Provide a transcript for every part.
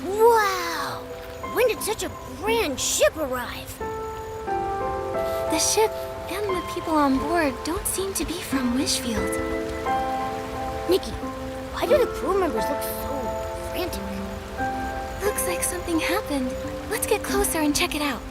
Wow! When did such a grand ship arrive? The ship and the people on board don't seem to be from Wishfield. Nikki, why do the crew members look so frantic? Looks like something happened. Let's get closer and check it out.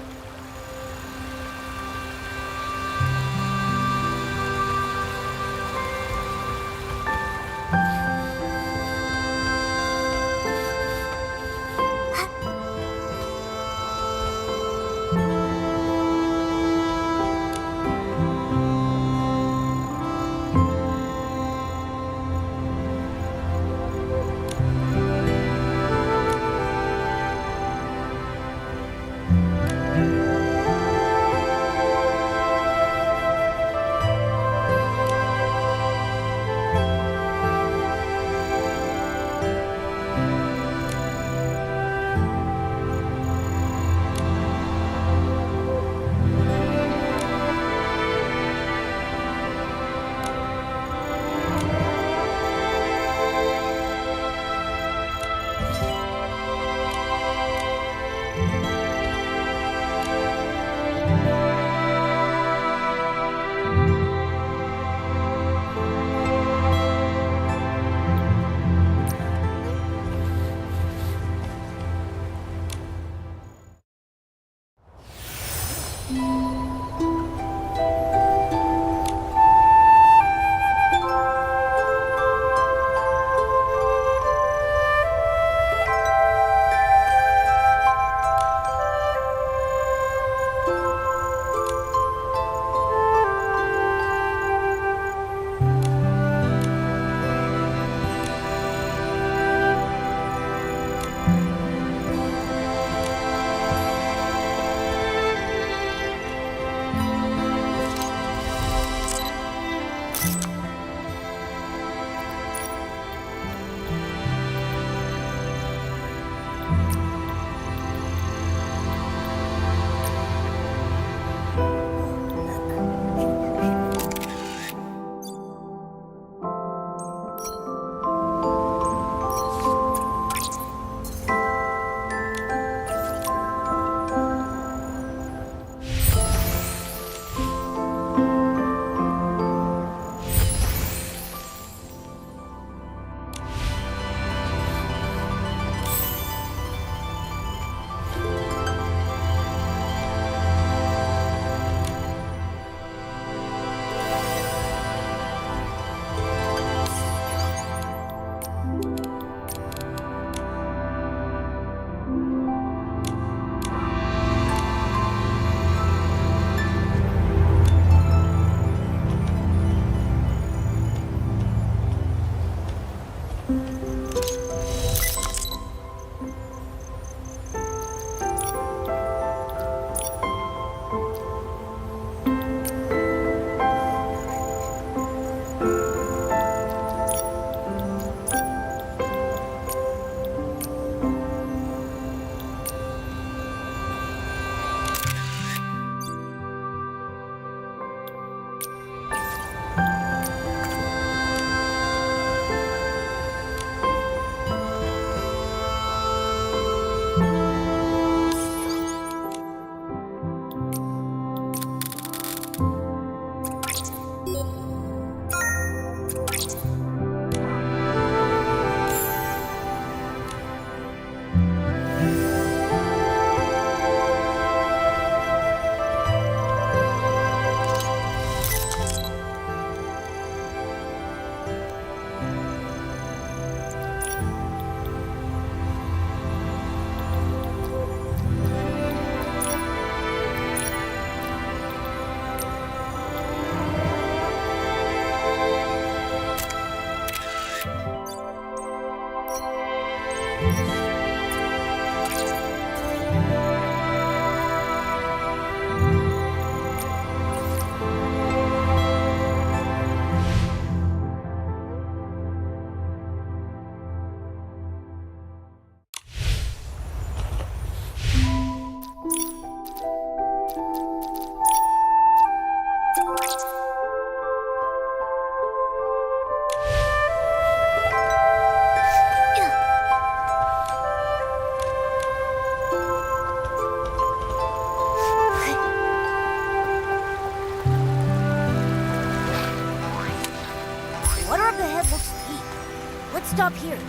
Let's stop here.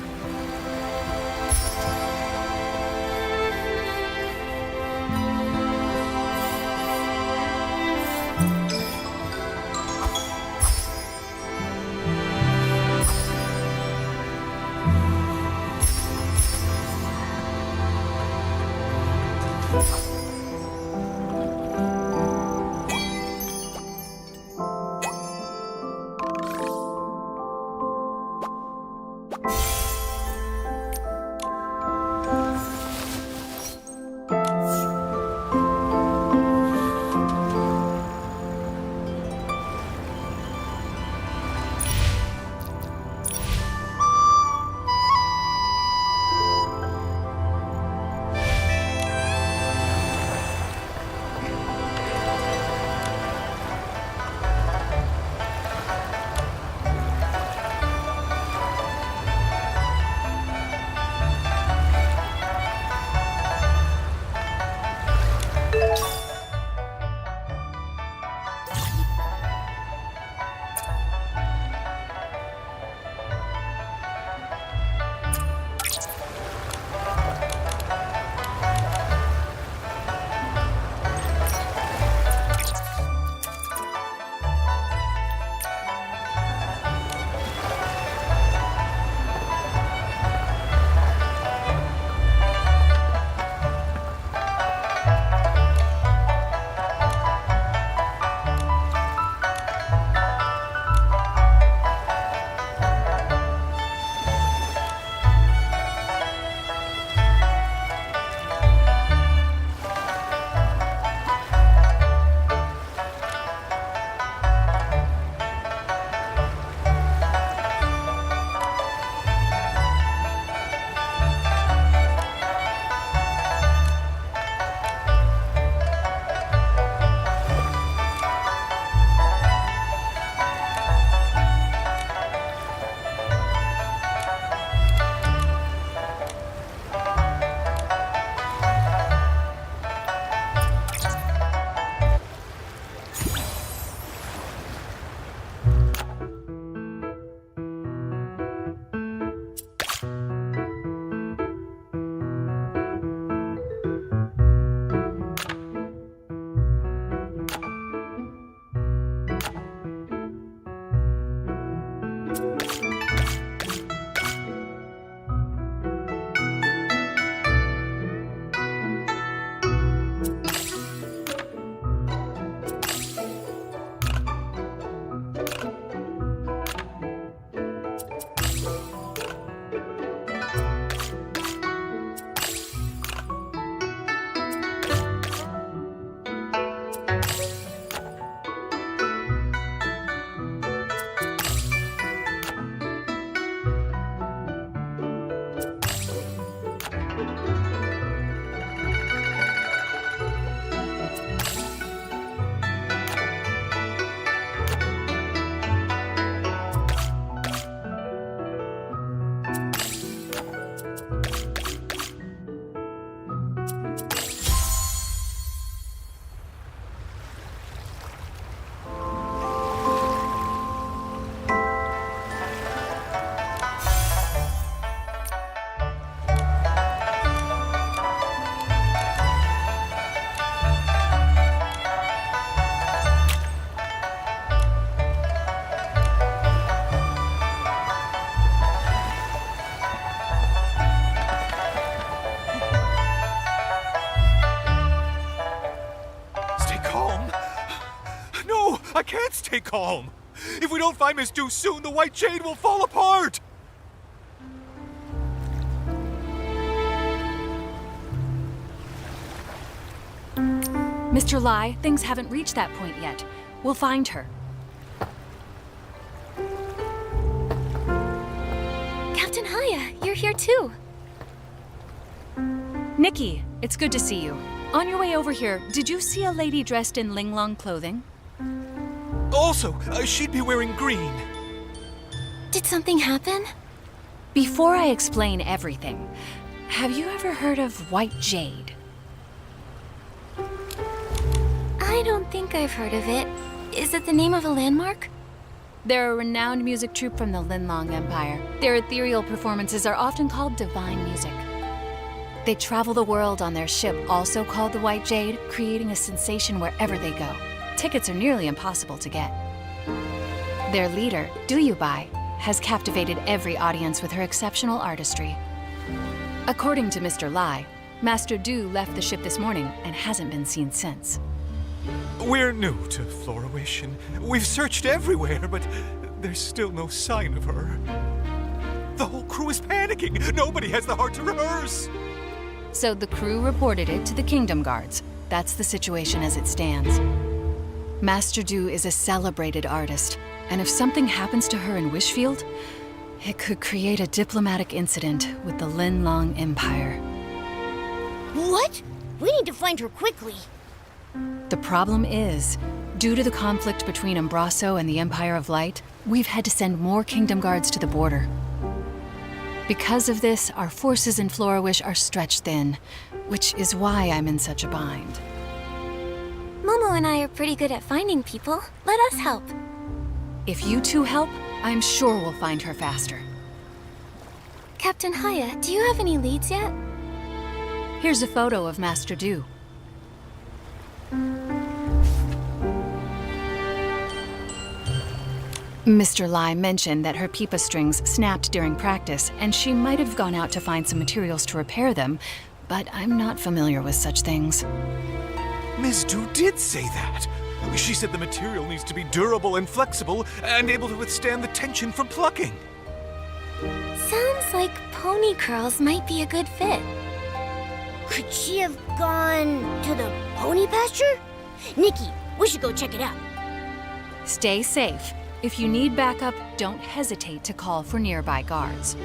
I can't stay calm. If we don't find Miss Dew soon, the White Jade will fall apart. Mr. Lai, things haven't reached that point yet. We'll find her. Captain Haya, you're here too. Nikki, it's good to see you. On your way over here, did you see a lady dressed in Linglong clothing? Also, she'd be wearing green. Did something happen? Before I explain everything, have you ever heard of White Jade? I don't think I've heard of it. Is it the name of a landmark? They're a renowned music troupe from the Linlong Empire. Their ethereal performances are often called divine music. They travel the world on their ship, also called the White Jade, creating a sensation wherever they go. Tickets are nearly impossible to get. Their leader, Duyubai, has captivated every audience with her exceptional artistry. According to Mr. Lai, Master Du left the ship this morning and hasn't been seen since. We're new to Florawish, and we've searched everywhere, but there's still no sign of her. The whole crew is panicking. Nobody has the heart to rehearse. So the crew reported it to the Kingdom Guards. That's the situation as it stands. Master Du is a celebrated artist, and if something happens to her in Wishfield, it could create a diplomatic incident with the Linlong Empire. What? We need to find her quickly. The problem is, due to the conflict between Embraso and the Empire of Light, we've had to send more Kingdom Guards to the border. Because of this, our forces in Florawish are stretched thin, which is why I'm in such a bind. Momo and I are pretty good at finding people. Let us help. If you two help, I'm sure we'll find her faster. Captain Haya, do you have any leads yet? Here's a photo of Master Du. Mr. Lai mentioned that her pipa strings snapped during practice, and she might have gone out to find some materials to repair them, but I'm not familiar with such things. Ms. Du did say that. She said the material needs to be durable and flexible and able to withstand the tension from plucking. Sounds like pony curls might be a good fit. Could she have gone to the pony pasture? Nikki, we should go check it out. Stay safe. If you need backup, don't hesitate to call for nearby guards.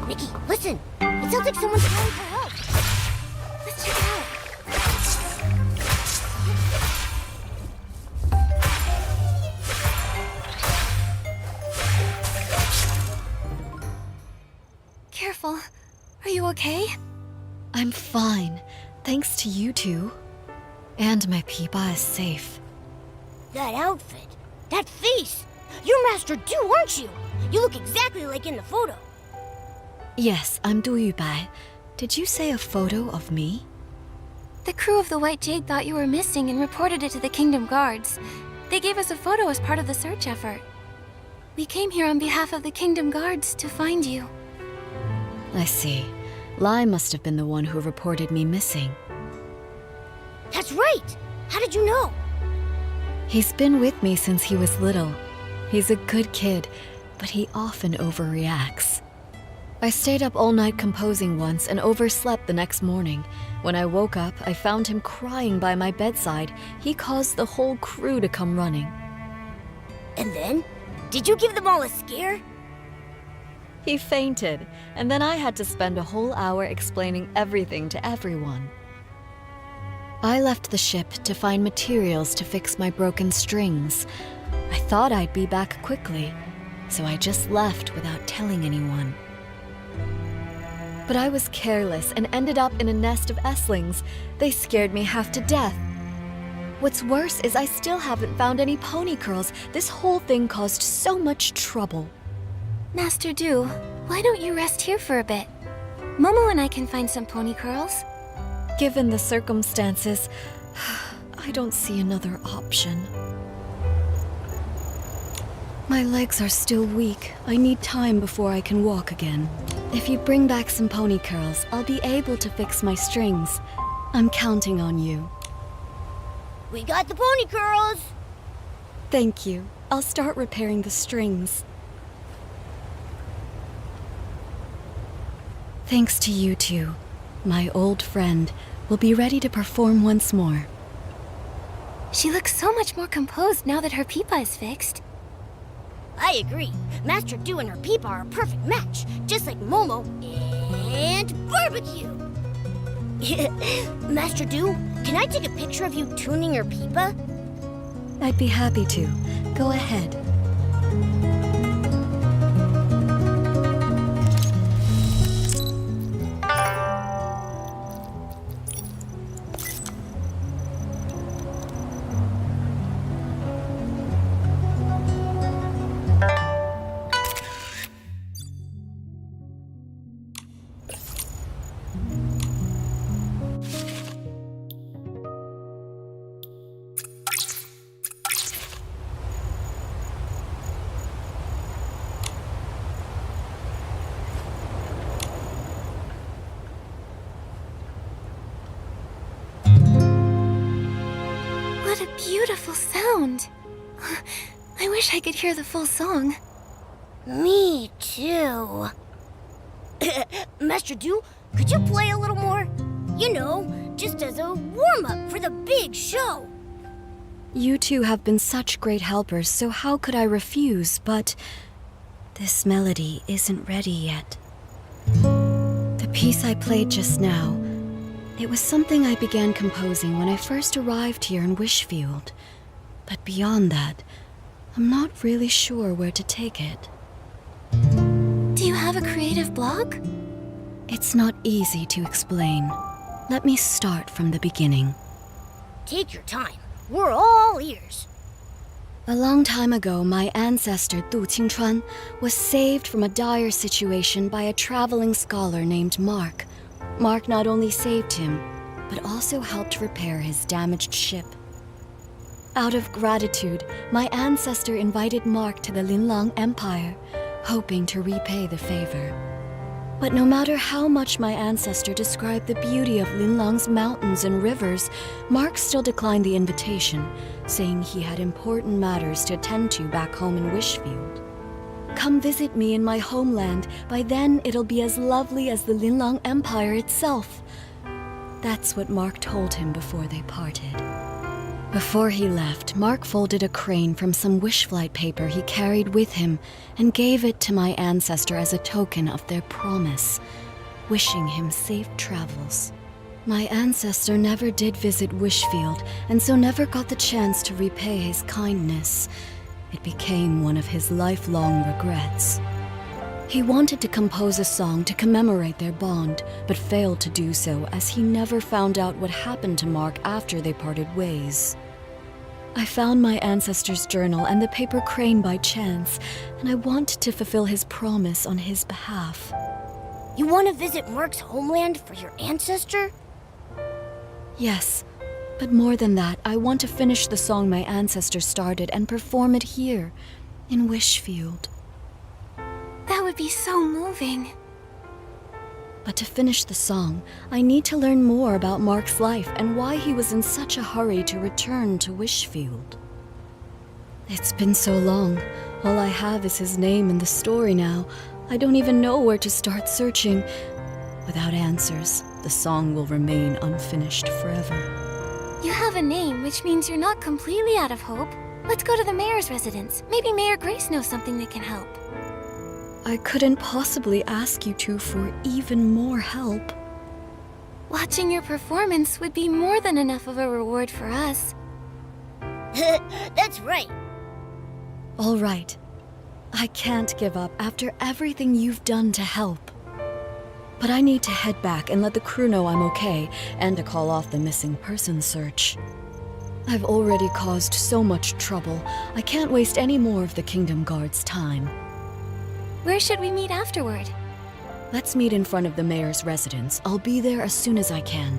Nikki, listen! It sounds like someone's calling for help! Let's check it out! Careful. Are you okay? I'm fine, thanks to you two. And my Peepa is safe. That outfit, that face! You're Master Du, aren't you? You look exactly like in the photo. Yes, I'm Bai. Did you say a photo of me? The crew of the White Jade thought you were missing and reported it to the Kingdom Guards. They gave us a photo as part of the search effort. We came here on behalf of the Kingdom Guards to find you. I see. Lai must have been the one who reported me missing. That's right! How did you know? He's been with me since he was little. He's a good kid, but he often overreacts. I stayed up all night composing once and overslept the next morning. When I woke up, I found him crying by my bedside. He caused the whole crew to come running. And then? Did you give them all a scare? He fainted, and then I had to spend a whole hour explaining everything to everyone. I left the ship to find materials to fix my broken strings. I thought I'd be back quickly, so I just left without telling anyone. But I was careless and ended up in a nest of Esslings. They scared me half to death. What's worse is I still haven't found any pony curls. This whole thing caused so much trouble. Master Du, why don't you rest here for a bit? Momo and I can find some pony curls. Given the circumstances, I don't see another option. My legs are still weak. I need time before I can walk again. If you bring back some pony curls, I'll be able to fix my strings. I'm counting on you. We got the pony curls! Thank you. I'll start repairing the strings. Thanks to you two, my old friend will be ready to perform once more. She looks so much more composed now that her Peepa is fixed. I agree. Master Du and her Peepa are a perfect match, just like Momo and Barbecue. Master Du, can I take a picture of you tuning your Peepa? I'd be happy to. Go ahead. beautiful sound. I wish I could hear the full song. Me too. Master Du, could you play a little more? You know, just as a warm-up for the big show. You two have been such great helpers, so how could I refuse? But this melody isn't ready yet. The piece I played just now, it was something I began composing when I first arrived here in Wishfield. But beyond that, I'm not really sure where to take it. Do you have a creative block? It's not easy to explain. Let me start from the beginning. Take your time. We're all ears. A long time ago, my ancestor Du Qingchuan was saved from a dire situation by a traveling scholar named Mark. Mark not only saved him, but also helped repair his damaged ship. Out of gratitude, my ancestor invited Mark to the Linlang Empire, hoping to repay the favor. But no matter how much my ancestor described the beauty of Linlang's mountains and rivers, Mark still declined the invitation, saying he had important matters to attend to back home in Wishfield. Come visit me in my homeland. By then, it'll be as lovely as the Linlang Empire itself. That's what Mark told him before they parted. Before he left, Mark folded a crane from some wish flight paper he carried with him and gave it to my ancestor as a token of their promise, wishing him safe travels. My ancestor never did visit Wishfield, and so never got the chance to repay his kindness. It became one of his lifelong regrets. He wanted to compose a song to commemorate their bond, but failed to do so as he never found out what happened to Mark after they parted ways. I found my ancestor's journal and the paper crane by chance, and I want to fulfill his promise on his behalf. You want to visit Mark's homeland for your ancestor? Yes, but more than that, I want to finish the song my ancestor started and perform it here, in Wishfield. That would be so moving. But to finish the song, I need to learn more about Mark's life and why he was in such a hurry to return to Wishfield. It's been so long. All I have is his name in the story now. I don't even know where to start searching. Without answers, the song will remain unfinished forever. You have a name, which means you're not completely out of hope. Let's go to the mayor's residence. Maybe Mayor Grace knows something that can help. I couldn't possibly ask you two for even more help. Watching your performance would be more than enough of a reward for us. That's right. All right. I can't give up after everything you've done to help. But I need to head back and let the crew know I'm okay, and to call off the missing person search. I've already caused so much trouble. I can't waste any more of the Kingdom Guard's time. Where should we meet afterward? Let's meet in front of the mayor's residence. I'll be there as soon as I can.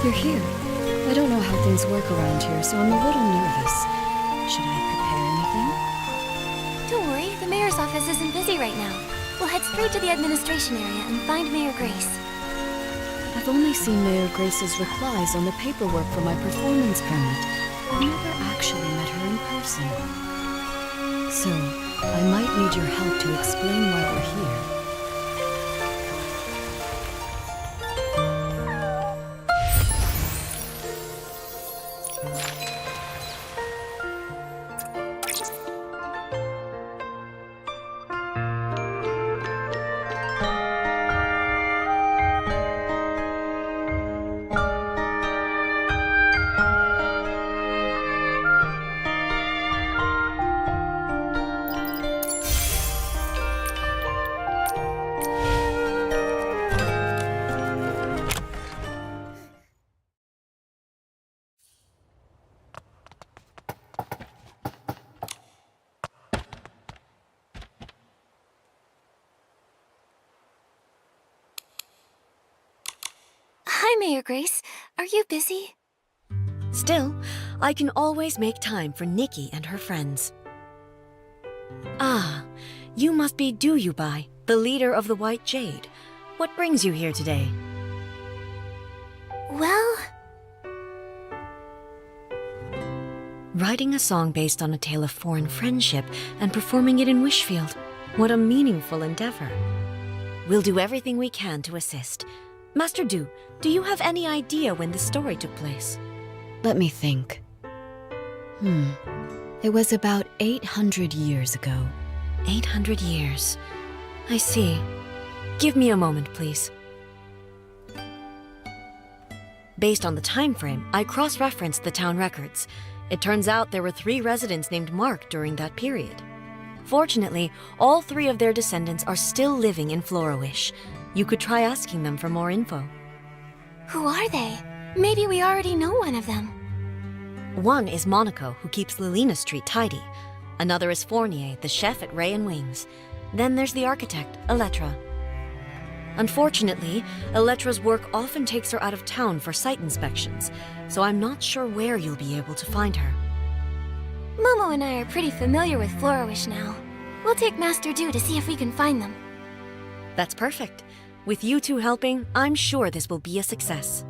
You're here. I don't know how things work around here, so I'm a little nervous. Should I prepare anything? Don't worry, the mayor's office isn't busy right now. We'll head straight to the administration area and find Mayor Grace. I've only seen Mayor Grace's replies on the paperwork for my performance permit. I've never actually met her in person. So, I might need your help to explain why we're here. Hi, Mayor Grace. Are you busy? Still, I can always make time for Nikki and her friends. Ah, you must be Duyubai, the leader of the White Jade. What brings you here today? Well, Writing a song based on a tale of foreign friendship and performing it in Wishfield. What a meaningful endeavor. We'll do everything we can to assist. Master Du, do you have any idea when the story took place? Let me think. It was about 800 years ago. 800 years. I see. Give me a moment, please. Based on the time frame, I cross-referenced the town records. It turns out there were 3 residents named Mark during that period. Fortunately, all 3 of their descendants are still living in Florawish. You could try asking them for more info. who are they? Maybe we already know one of them. One is Monaco, who keeps Lilina Street tidy. Another is Fournier, the chef at Ray and Wings. Then there's the architect, Elettra. Unfortunately, Elettra's work often takes her out of town for site inspections, so I'm not sure where you'll be able to find her. Momo and I are pretty familiar with Florawish now. We'll take Master Du to see if we can find them. That's perfect. With you two helping, I'm sure this will be a success.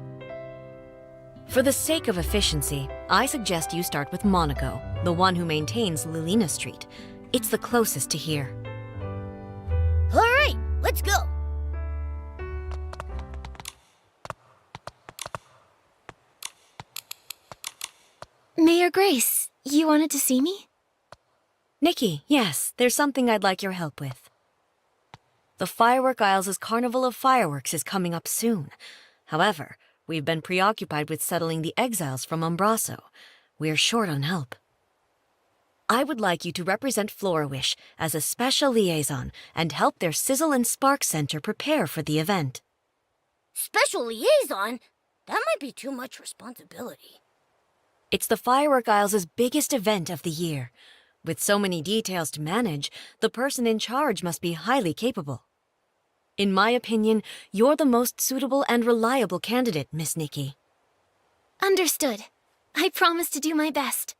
For the sake of efficiency, I suggest you start with Monaco, the one who maintains Lilina Street. It's the closest to here. All right, let's go. Mayor Grace, you wanted to see me? Nikki, yes, there's something I'd like your help with. The Firework Isles' Carnival of Fireworks is coming up soon. However, we've been preoccupied with settling the exiles from Umbraso. We're short on help. I would like you to represent Florawish as a special liaison and help their Sizzle and Spark Center prepare for the event. Special liaison? That might be too much responsibility. It's the Firework Isles' biggest event of the year. With so many details to manage, the person in charge must be highly capable. In my opinion, you're the most suitable and reliable candidate, Miss Nikki. Understood. I promise to do my best.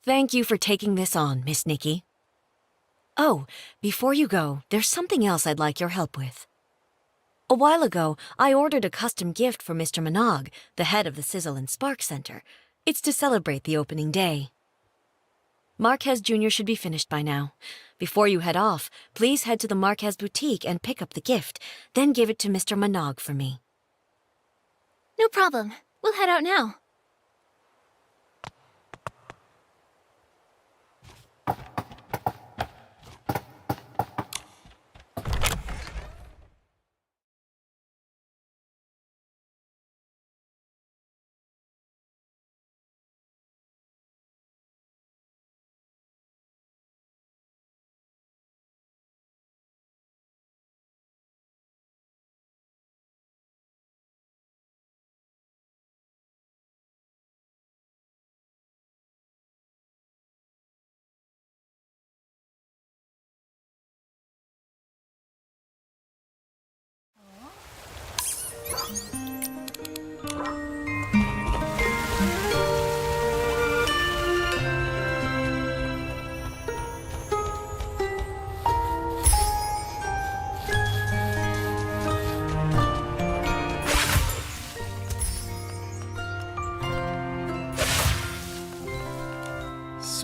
Thank you for taking this on, Miss Nikki. Oh, before you go, there's something else I'd like your help with. A while ago, I ordered a custom gift for Mr. Mabinogi, the head of the Sizzle and Spark Center. It's to celebrate the opening day. Marquez Jr. should be finished by now. Before you head off, please head to the Marquez boutique and pick up the gift, then give it to Mr. Mabinogi for me. No problem. We'll head out now.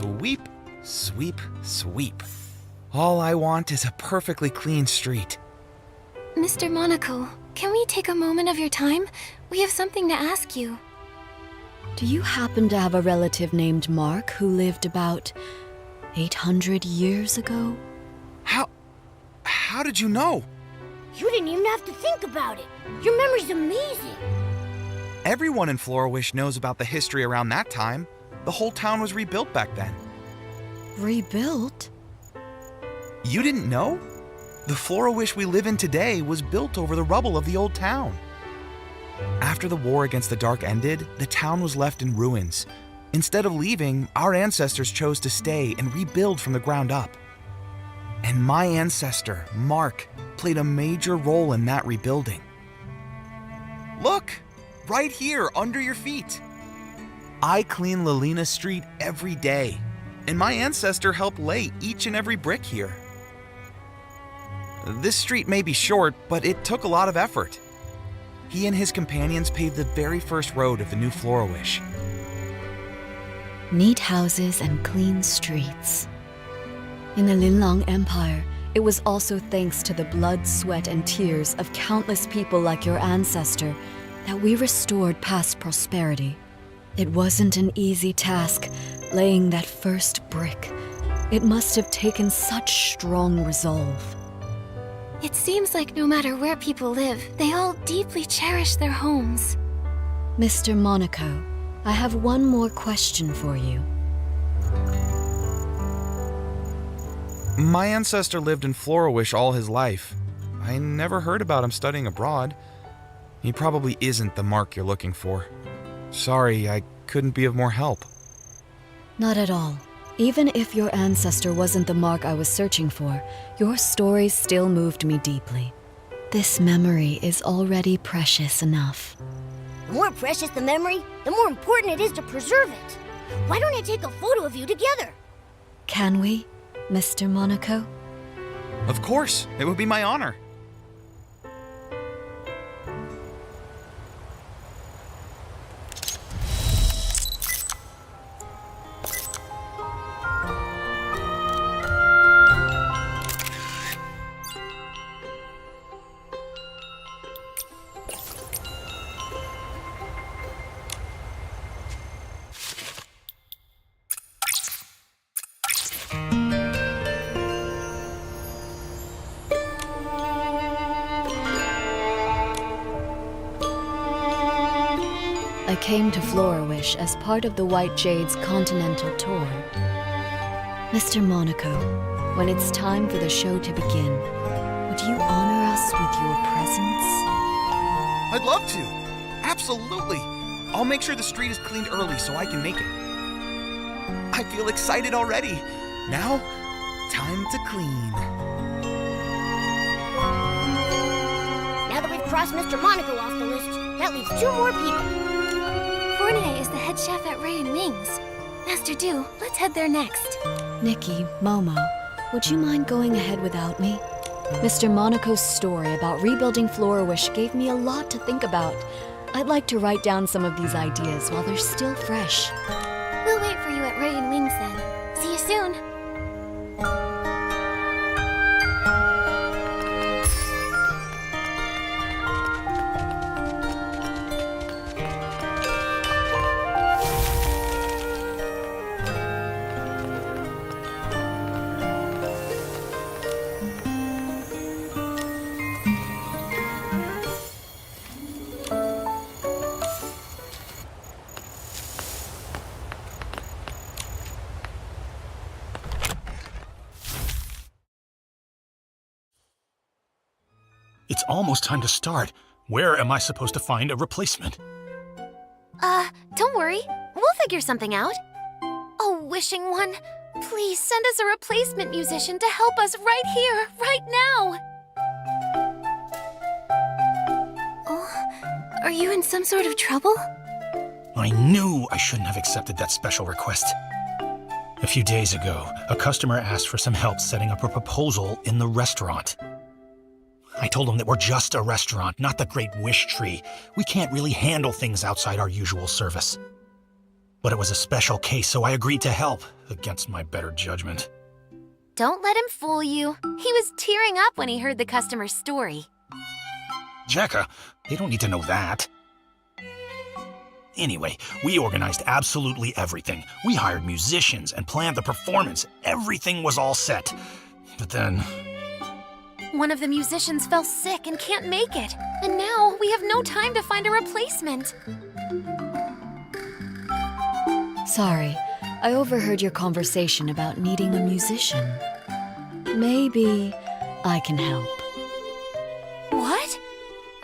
Sweep, sweep, sweep. All I want is a perfectly clean street. Mr. Monaco, can we take a moment of your time? We have something to ask you. Do you happen to have a relative named Mark who lived about 800 years ago? How did you know? You didn't even have to think about it. Your memory's amazing. Everyone in Florawish knows about the history around that time. The whole town was rebuilt back then. Rebuilt? You didn't know? The Florawish we live in today was built over the rubble of the old town. After the war against the Dark ended, the town was left in ruins. Instead of leaving, our ancestors chose to stay and rebuild from the ground up. And my ancestor, Mark, played a major role in that rebuilding. Look, right here under your feet. I clean Lalina Street every day, and my ancestor helped lay each and every brick here. This street may be short, but it took a lot of effort. He and his companions paved the very first road of the new Florawish. Neat houses and clean streets. In the Linlang Empire, it was also thanks to the blood, sweat, and tears of countless people like your ancestor that we restored past prosperity. It wasn't an easy task, laying that first brick. It must have taken such strong resolve. It seems like no matter where people live, they all deeply cherish their homes. Mr. Monaco, I have one more question for you. My ancestor lived in Florawish all his life. I never heard about him studying abroad. He probably isn't the Mark you're looking for. Sorry, I couldn't be of more help. Not at all. Even if your ancestor wasn't the Mark I was searching for, your stories still moved me deeply. This memory is already precious enough. The more precious the memory, the more important it is to preserve it. Why don't I take a photo of you together? Can we, Mr. Monaco? Of course, it would be my honor. I came to Florawish as part of the White Jade's continental tour. Mr. Monaco, when it's time for the show to begin, would you honor us with your presence? I'd love to. Absolutely. I'll make sure the street is cleaned early so I can make it. I feel excited already. Now, time to clean. Now that we've crossed Mr. Monaco off the list, that leaves 2 more people. Fournier is the head chef at Ray and Wings. Master Du, let's head there next. Nikki, Momo, would you mind going ahead without me? Mr. Monaco's story about rebuilding Florawish gave me a lot to think about. I'd like to write down some of these ideas while they're still fresh. We'll wait for you at Ray and Wings then. See you soon. It's almost time to start. Where am I supposed to find a replacement? Don't worry. We'll figure something out. Oh, wishing one, please send us a replacement musician to help us right here, right now. Oh, are you in some sort of trouble? I knew I shouldn't have accepted that special request. A few days ago, a customer asked for some help setting up a proposal in the restaurant. I told him that we're just a restaurant, not the Great Wish Tree. We can't really handle things outside our usual service. But it was a special case, so I agreed to help, against my better judgment. Don't let him fool you. He was tearing up when he heard the customer's story. Jekka, they don't need to know that. Anyway, we organized absolutely everything. We hired musicians and planned the performance. Everything was all set. But then... One of the musicians fell sick and can't make it. And now we have no time to find a replacement. Sorry, I overheard your conversation about needing a musician. Maybe I can help. What?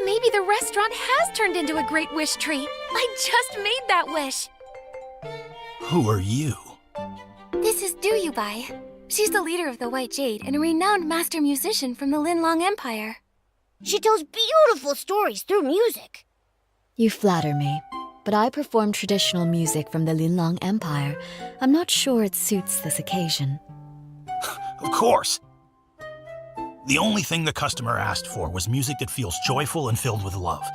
Maybe the restaurant has turned into a great wish tree. I just made that wish. Who are you? This is Duyubai. She's the leader of the White Jade and a renowned master musician from the Linlong Empire. She tells beautiful stories through music. You flatter me, but I perform traditional music from the Linlong Empire. I'm not sure it suits this occasion. Of course. The only thing the customer asked for was music that feels joyful and filled with love.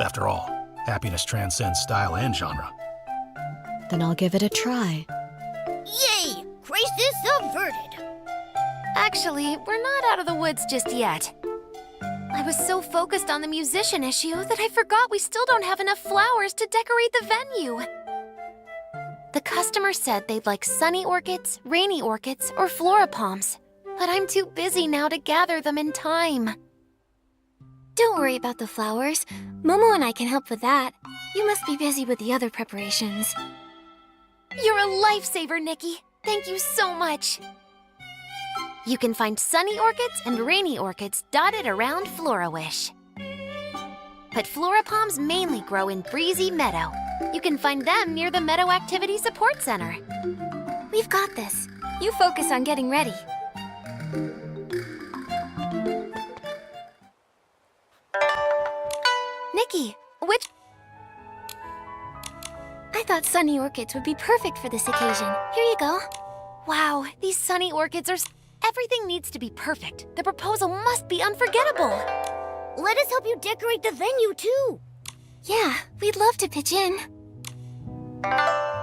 After all, happiness transcends style and genre. Then I'll give it a try. Yay! Crisis averted. Actually, we're not out of the woods just yet. I was so focused on the musician issue that I forgot we still don't have enough flowers to decorate the venue. The customer said they'd like sunny orchids, rainy orchids, or floripalms, but I'm too busy now to gather them in time. Don't worry about the flowers. Momo and I can help with that. You must be busy with the other preparations. You're a lifesaver, Nikki. Thank you so much. You can find sunny orchids and rainy orchids dotted around Florawish. But floripalms mainly grow in Breezy Meadow. You can find them near the Meadow Activity Support Center. We've got this. You focus on getting ready. Nikki, which... I thought sunny orchids would be perfect for this occasion. Here you go. Wow, these sunny orchids are... Everything needs to be perfect. The proposal must be unforgettable. Let us help you decorate the venue, too. Yeah, we'd love to pitch in. Oh,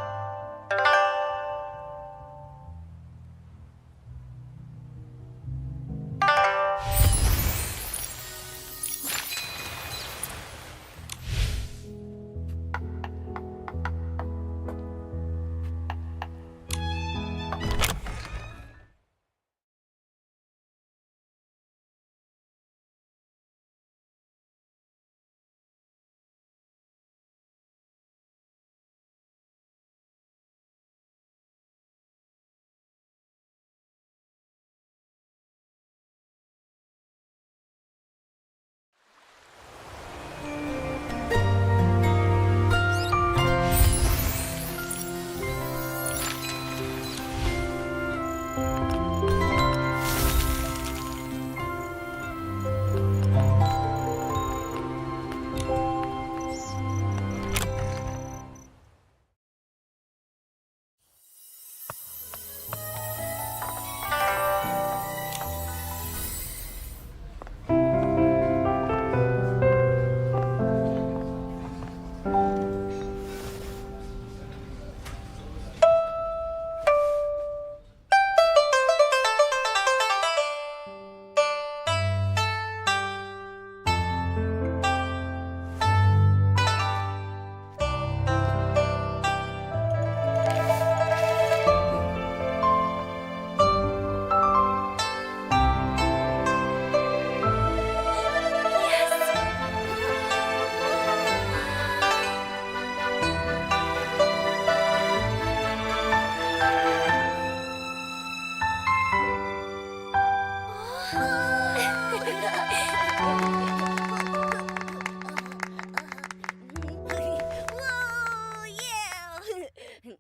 yeah.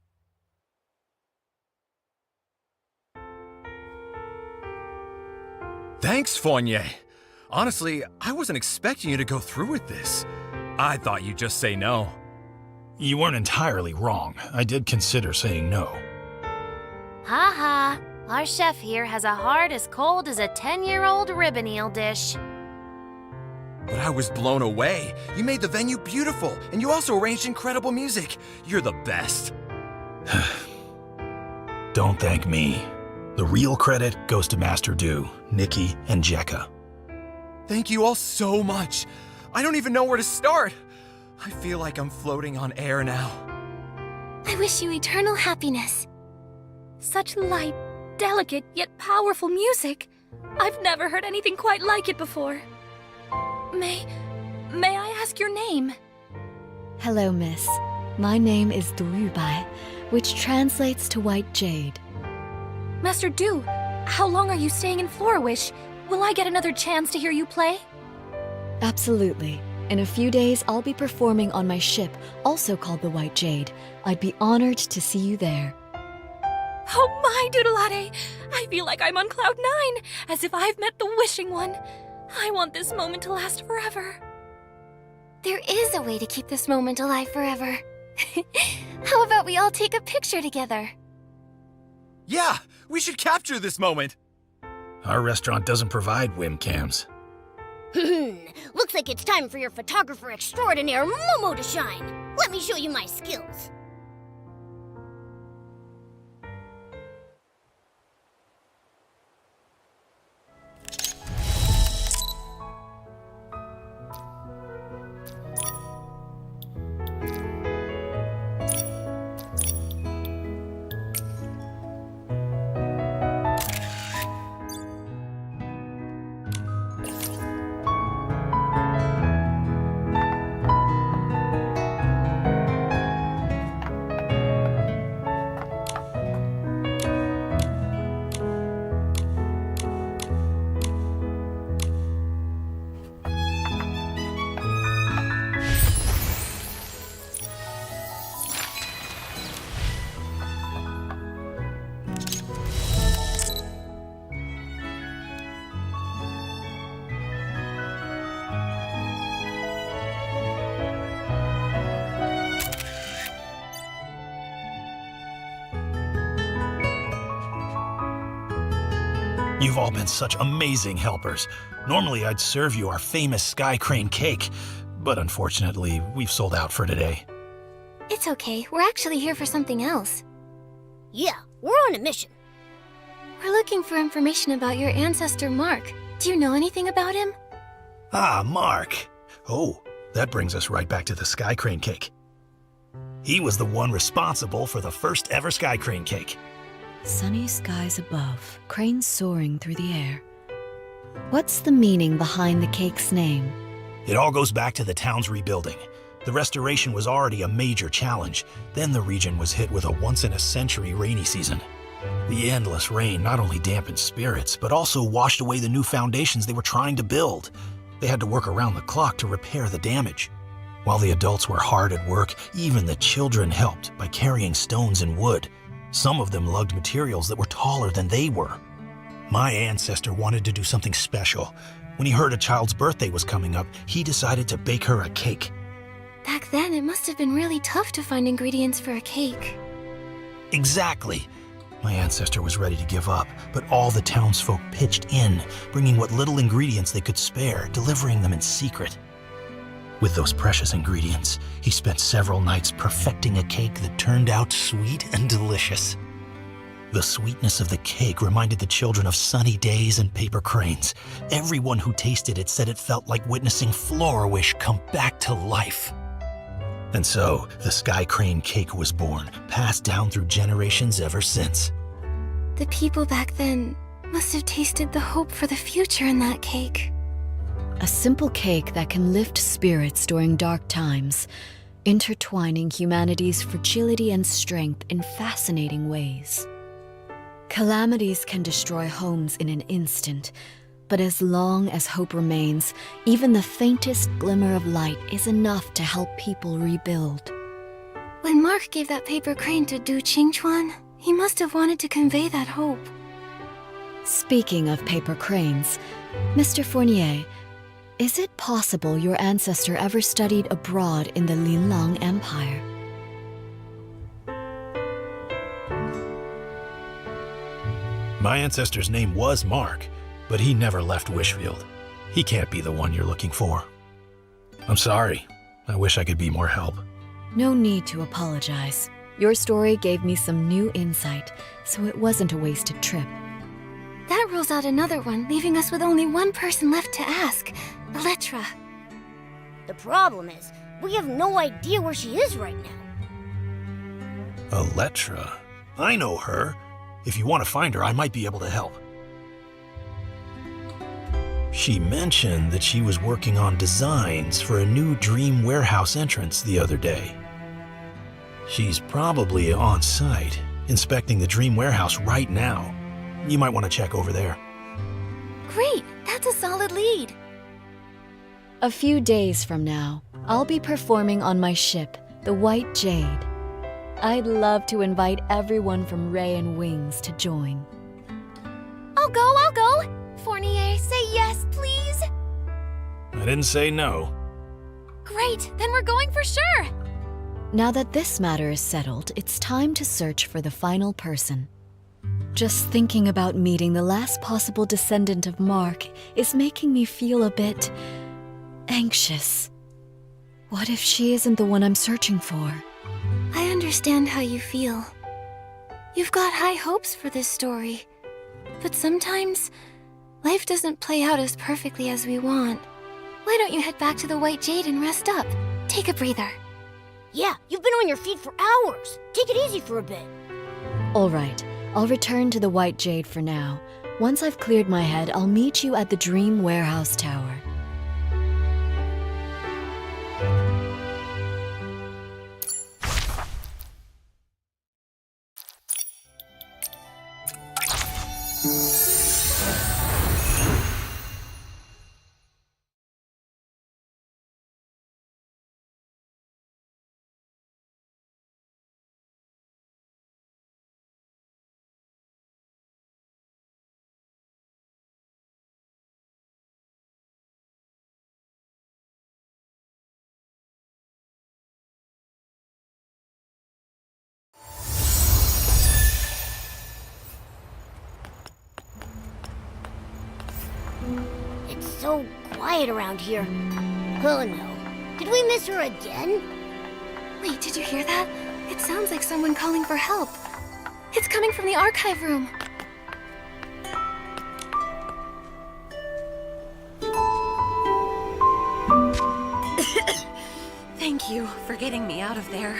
Thanks, Fournier. Honestly, I wasn't expecting you to go through with this. I thought you'd just say no. You weren't entirely wrong. I did consider saying no. Ha ha. Our chef here has a heart as cold as a 10-year-old ribbon eel dish. But I was blown away. You made the venue beautiful, and you also arranged incredible music. You're the best. Don't thank me. The real credit goes to Master Do, Nikki, and Jekka. Thank you all so much. I don't even know where to start. I feel like I'm floating on air now. I wish you eternal happiness. Such light, delicate, yet powerful music. I've never heard anything quite like it before. May I ask your name? Hello, miss. My name is Bai, which translates to White Jade. Master Du, how long are you staying in Florawish? Will I get another chance to hear you play? Absolutely. In a few days, I'll be performing on my ship, also called the White Jade. I'd be honored to see you there. Oh my Doodleade! I feel like I'm on cloud 9, as if I've met the wishing one. I want this moment to last forever. There is a way to keep this moment alive forever. How about we all take a picture together? Yeah, we should capture this moment. Our restaurant doesn't provide webcams. Looks like it's time for your photographer extraordinaire, Momo, to shine. Let me show you my skills. You've all been such amazing helpers. Normally, I'd serve you our famous Sky Crane cake, but unfortunately, we've sold out for today. It's okay. We're actually here for something else. Yeah, we're on a mission. We're looking for information about your ancestor, Mark. Do you know anything about him? Ah, Mark. Oh, that brings us right back to the Sky Crane cake. He was the one responsible for the first ever Sky Crane cake. Sunny skies above, cranes soaring through the air. What's the meaning behind the cake's name? It all goes back to the town's rebuilding. The restoration was already a major challenge. Then the region was hit with a once-in-a-century rainy season. The endless rain not only dampened spirits, but also washed away the new foundations they were trying to build. They had to work around the clock to repair the damage. While the adults were hard at work, even the children helped by carrying stones and wood. Some of them lugged materials that were taller than they were. My ancestor wanted to do something special. When he heard a child's birthday was coming up, he decided to bake her a cake. Back then, it must have been really tough to find ingredients for a cake. Exactly. My ancestor was ready to give up, but all the townsfolk pitched in, bringing what little ingredients they could spare, delivering them in secret. With those precious ingredients, he spent several nights perfecting a cake that turned out sweet and delicious. The sweetness of the cake reminded the children of sunny days and paper cranes. Everyone who tasted it said it felt like witnessing Florawish come back to life. And so, the Sky Crane cake was born, passed down through generations ever since. The people back then must have tasted the hope for the future in that cake. A simple cake that can lift spirits during dark times, intertwining humanity's fragility and strength in fascinating ways. Calamities can destroy homes in an instant, but as long as hope remains, even the faintest glimmer of light is enough to help people rebuild. When Mark gave that paper crane to Du Qingchuan, he must have wanted to convey that hope. Speaking of paper cranes, Mr. Fournier, is it possible your ancestor ever studied abroad in the Linlang Empire? My ancestor's name was Mark, but he never left Wishfield. He can't be the one you're looking for. I'm sorry. I wish I could be more help. No need to apologize. Your story gave me some new insight, so it wasn't a wasted trip. That rules out another one, leaving us with only one person left to ask. Electra. The problem is, we have no idea where she is right now. Electra? I know her. If you want to find her, I might be able to help. She mentioned that she was working on designs for a new dream warehouse entrance the other day. She's probably on site, inspecting the dream warehouse right now. You might want to check over there. Great, that's a solid lead. A few days from now, I'll be performing on my ship, the White Jade. I'd love to invite everyone from Ray and Wings to join. I'll go. Fournier, say yes, please. I didn't say no. Great, then we're going for sure. Now that this matter is settled, it's time to search for the final person. Just thinking about meeting the last possible descendant of Mark is making me feel a bit anxious. What if she isn't the one I'm searching for? I understand how you feel. You've got high hopes for this story. But sometimes, life doesn't play out as perfectly as we want. Why don't you head back to the White Jade and rest up? Take a breather. Yeah, you've been on your feet for hours. Take it easy for a bit. All right, I'll return to the White Jade for now. Once I've cleared my head, I'll meet you at the Dream Warehouse Tower. It's so quiet around here. Oh no. Did we miss her again? Wait, did you hear that? It sounds like someone calling for help. It's coming from the archive room. Thank you for getting me out of there.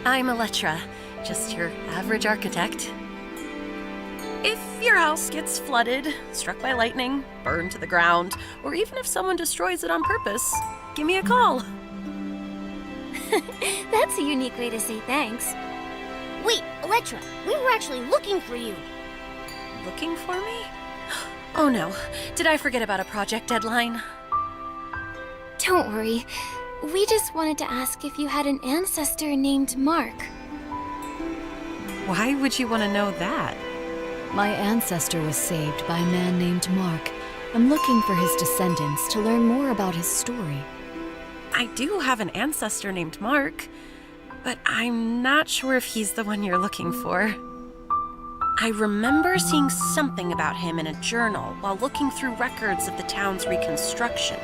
I'm Electra, just your average architect. If your house gets flooded, struck by lightning, burned to the ground, or even if someone destroys it on purpose, give me a call. That's a unique way to say thanks. Wait, Electra, we were actually looking for you. Looking for me? Oh no, did I forget about a project deadline? Don't worry. We just wanted to ask if you had an ancestor named Mark. Why would you want to know that? My ancestor was saved by a man named Mark. I'm looking for his descendants to learn more about his story. I do have an ancestor named Mark, but I'm not sure if he's the one you're looking for. I remember seeing something about him in a journal while looking through records of the town's reconstruction.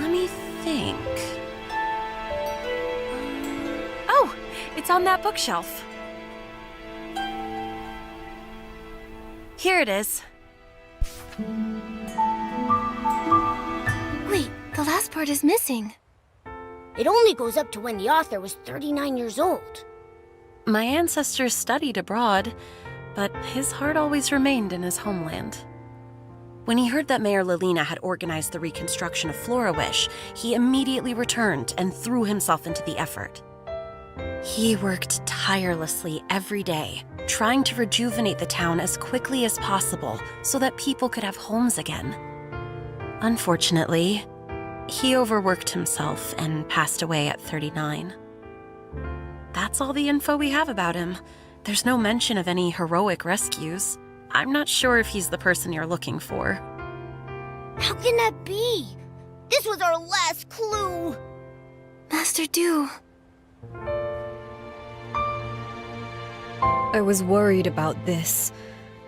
Let me think. Oh, it's on that bookshelf. Here it is. Wait, the last part is missing. It only goes up to when the author was 39 years old. My ancestors studied abroad, but his heart always remained in his homeland. When he heard that Mayor Lilina had organized the reconstruction of Florawish, he immediately returned and threw himself into the effort. He worked tirelessly every day, trying to rejuvenate the town as quickly as possible so that people could have homes again. Unfortunately, he overworked himself and passed away at 39. That's all the info we have about him. There's no mention of any heroic rescues. I'm not sure if he's the person you're looking for. How can that be? This was our last clue. Master Du. I was worried about this.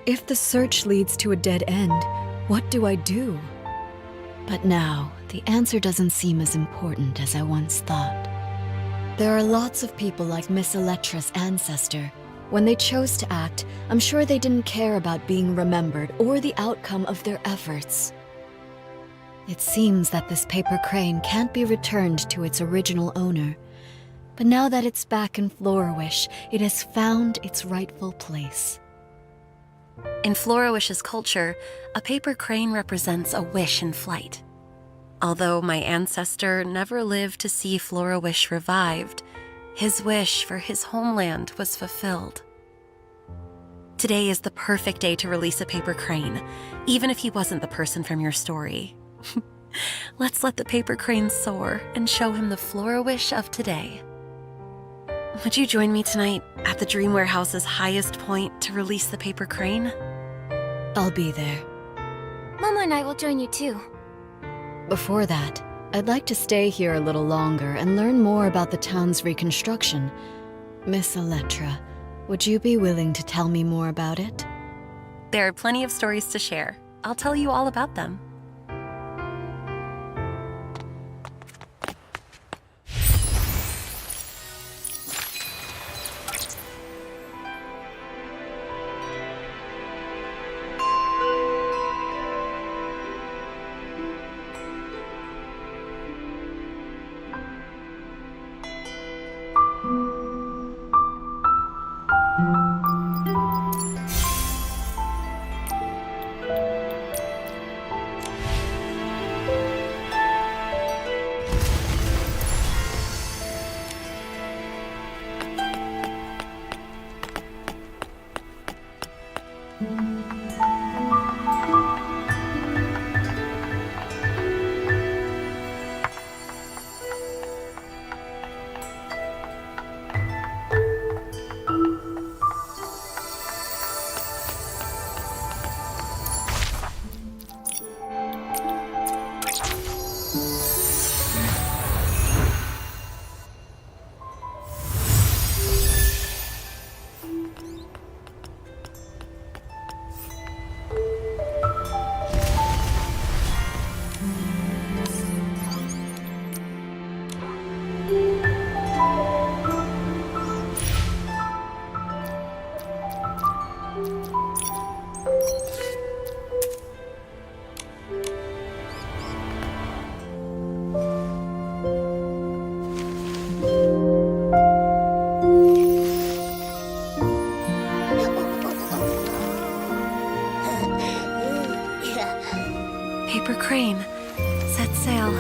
If the search leads to a dead end, what do I do? But now, the answer doesn't seem as important as I once thought. There are lots of people like Miss Electra's ancestor. When they chose to act, I'm sure they didn't care about being remembered or the outcome of their efforts. It seems that this paper crane can't be returned to its original owner. But now that it's back in Florawish, it has found its rightful place. In Florawish's culture, a paper crane represents a wish in flight. Although my ancestor never lived to see Florawish revived, his wish for his homeland was fulfilled. Today is the perfect day to release a paper crane, even if he wasn't the person from your story. Let's let the paper crane soar and show him the Florawish of today. Would you join me tonight at the Dream Warehouse's highest point to release the paper crane? I'll be there. Momo and I will join you too. Before that, I'd like to stay here a little longer and learn more about the town's reconstruction. Miss Electra, would you be willing to tell me more about it? There are plenty of stories to share. I'll tell you all about them. Paper crane, set sail.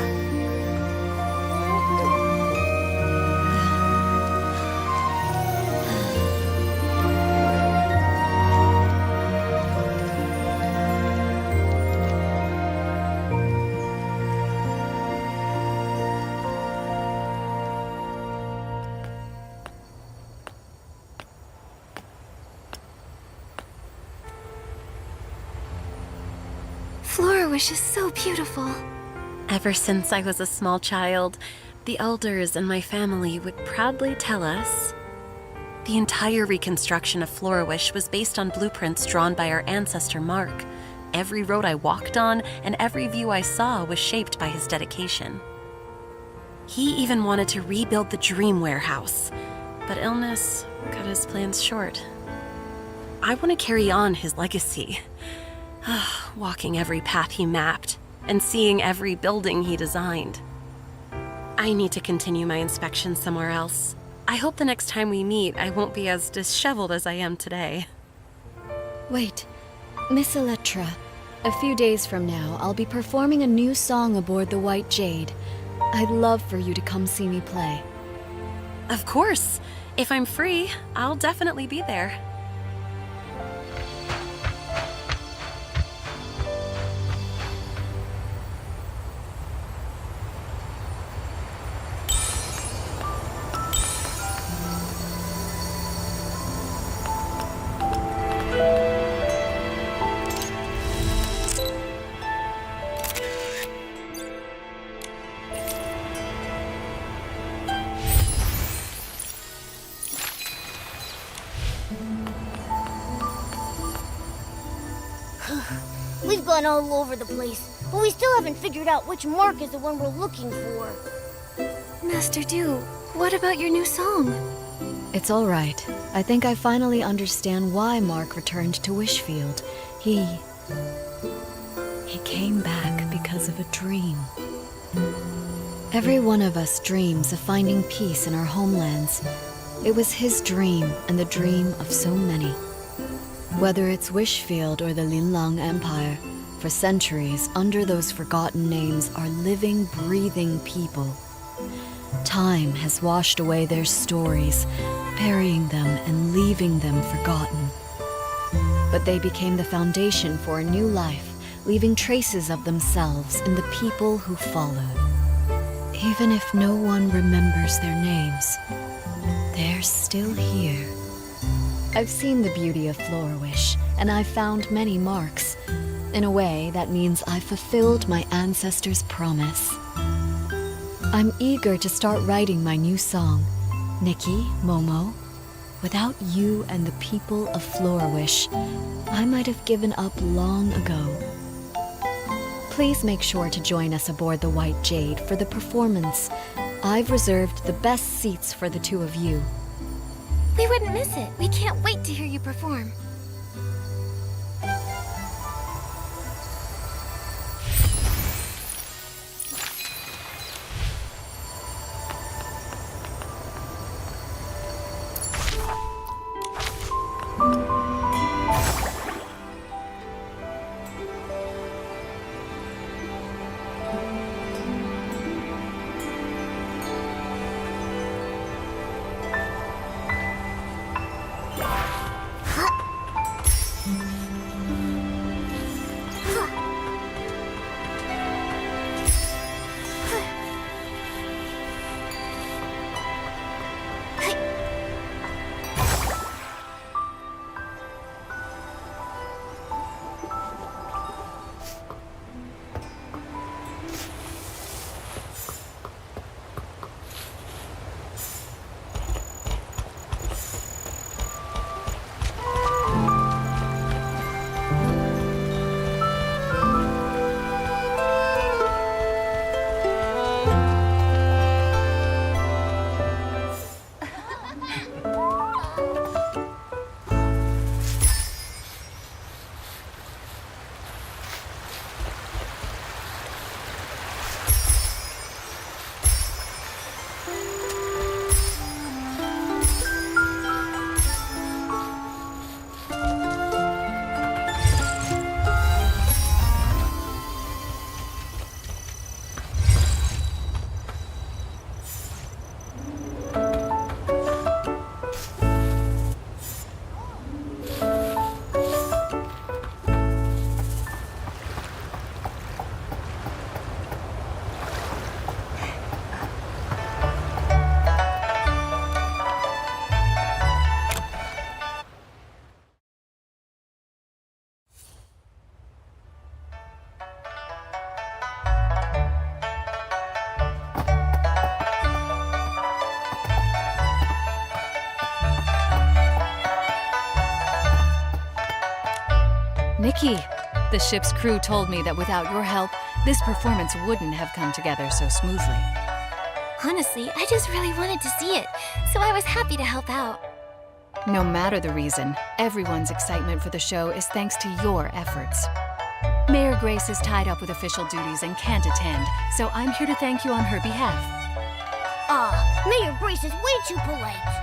Florawish is so beautiful. Ever since I was a small child, the elders and my family would proudly tell us the entire reconstruction of Florawish was based on blueprints drawn by our ancestor Mark. Every road I walked on and every view I saw was shaped by his dedication. He even wanted to rebuild the Dream Warehouse, but illness cut his plans short. I want to carry on his legacy. Walking every path he mapped, and seeing every building he designed. I need to continue my inspection somewhere else. I hope the next time we meet, I won't be as disheveled as I am today. Wait, Miss Electra, a few days from now, I'll be performing a new song aboard the White Jade. I'd love for you to come see me play. Of course. If I'm free, I'll definitely be there. We've gone all over the place, but we still haven't figured out which mark is the one we're looking for. Master Du, What about your new song? It's all right. I think I finally understand why Mark returned to Wishfield. He came back because of a dream. Every one of us dreams of finding peace in our homelands. It was his dream and the dream of so many. Whether it's Wishfield or the Linlang Empire, for centuries, under those forgotten names are living, breathing people. Time has washed away their stories, burying them and leaving them forgotten. But they became the foundation for a new life, leaving traces of themselves in the people who followed. Even if no one remembers their names, they're still here. I've seen the beauty of Florawish, and I've found many marks. In a way, that means I've fulfilled my ancestors' promise. I'm eager to start writing my new song, Nikki, Momo. Without you and the people of Florawish, I might have given up long ago. Please make sure to join us aboard the White Jade for the performance. I've reserved the best seats for the two of you. We wouldn't miss it. We can't wait to hear you perform. Nikki, the ship's crew told me that without your help, this performance wouldn't have come together so smoothly. Honestly, I just really wanted to see it, so I was happy to help out. No matter the reason, everyone's excitement for the show is thanks to your efforts. Mayor Grace is tied up with official duties and can't attend, so I'm here to thank you on her behalf. Mayor Grace is way too polite.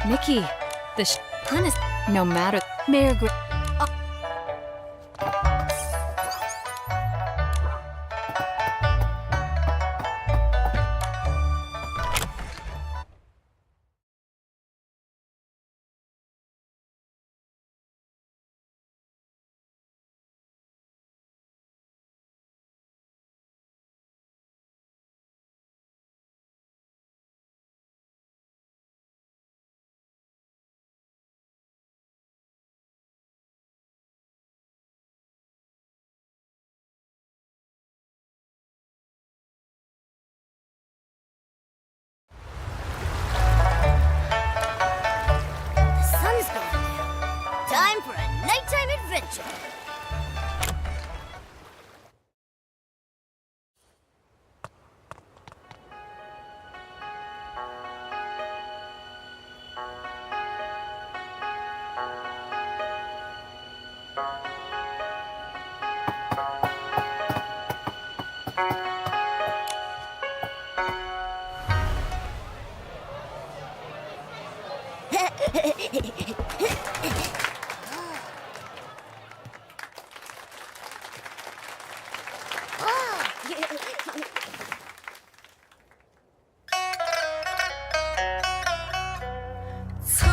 Nikki, no matter, Mayor Grace. Time for a nighttime adventure. Oh. 初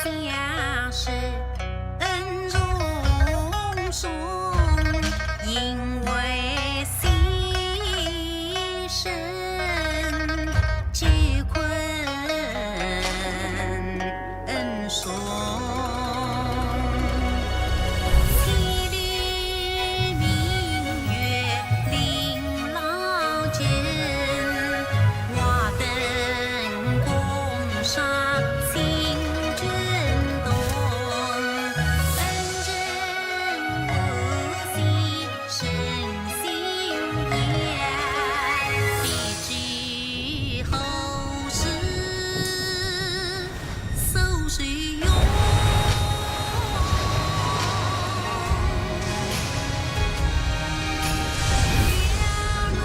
相识，恩重重，因为心深，结困松。七里明月临老间，瓦灯宫上心震动，恩人无心生心言，笔记后世搜水用。月落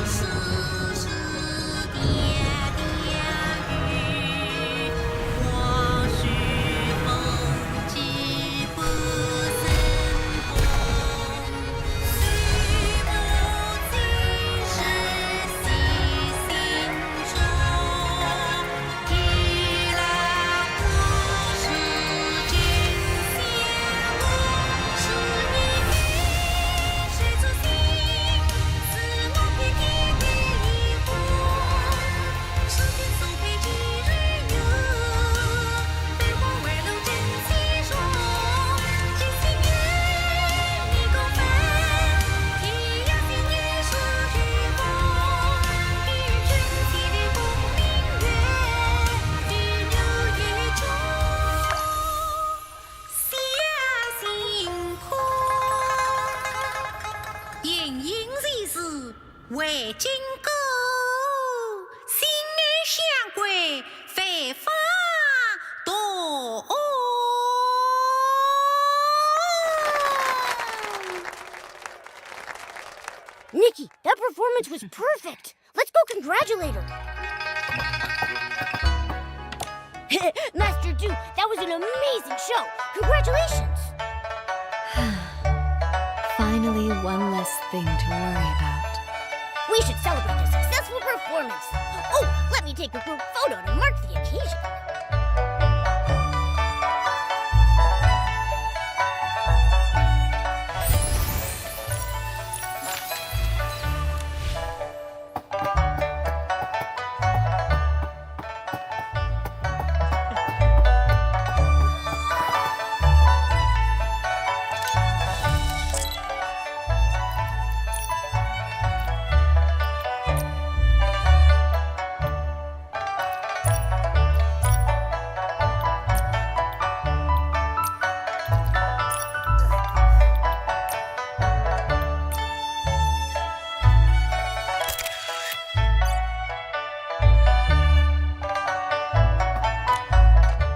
时时点点雨，或许风季不曾红。须不尽是细心中，一来我是君相望，是你比谁出心，自我偏体会一壶，世间所配几日游，悲欢外露真情说，真心愿你共分，天涯心也是虚空，一人真气的光明月，举流一中下星空，炎炎日时为金钩，心爱相归非法度。Nikki, that performance was perfect. Let's go congratulate her. Master Du, that was an amazing show. Congratulations. Finally, one less thing to worry about. We should celebrate the successful performance. Oh, let me take a group photo to mark the occasion.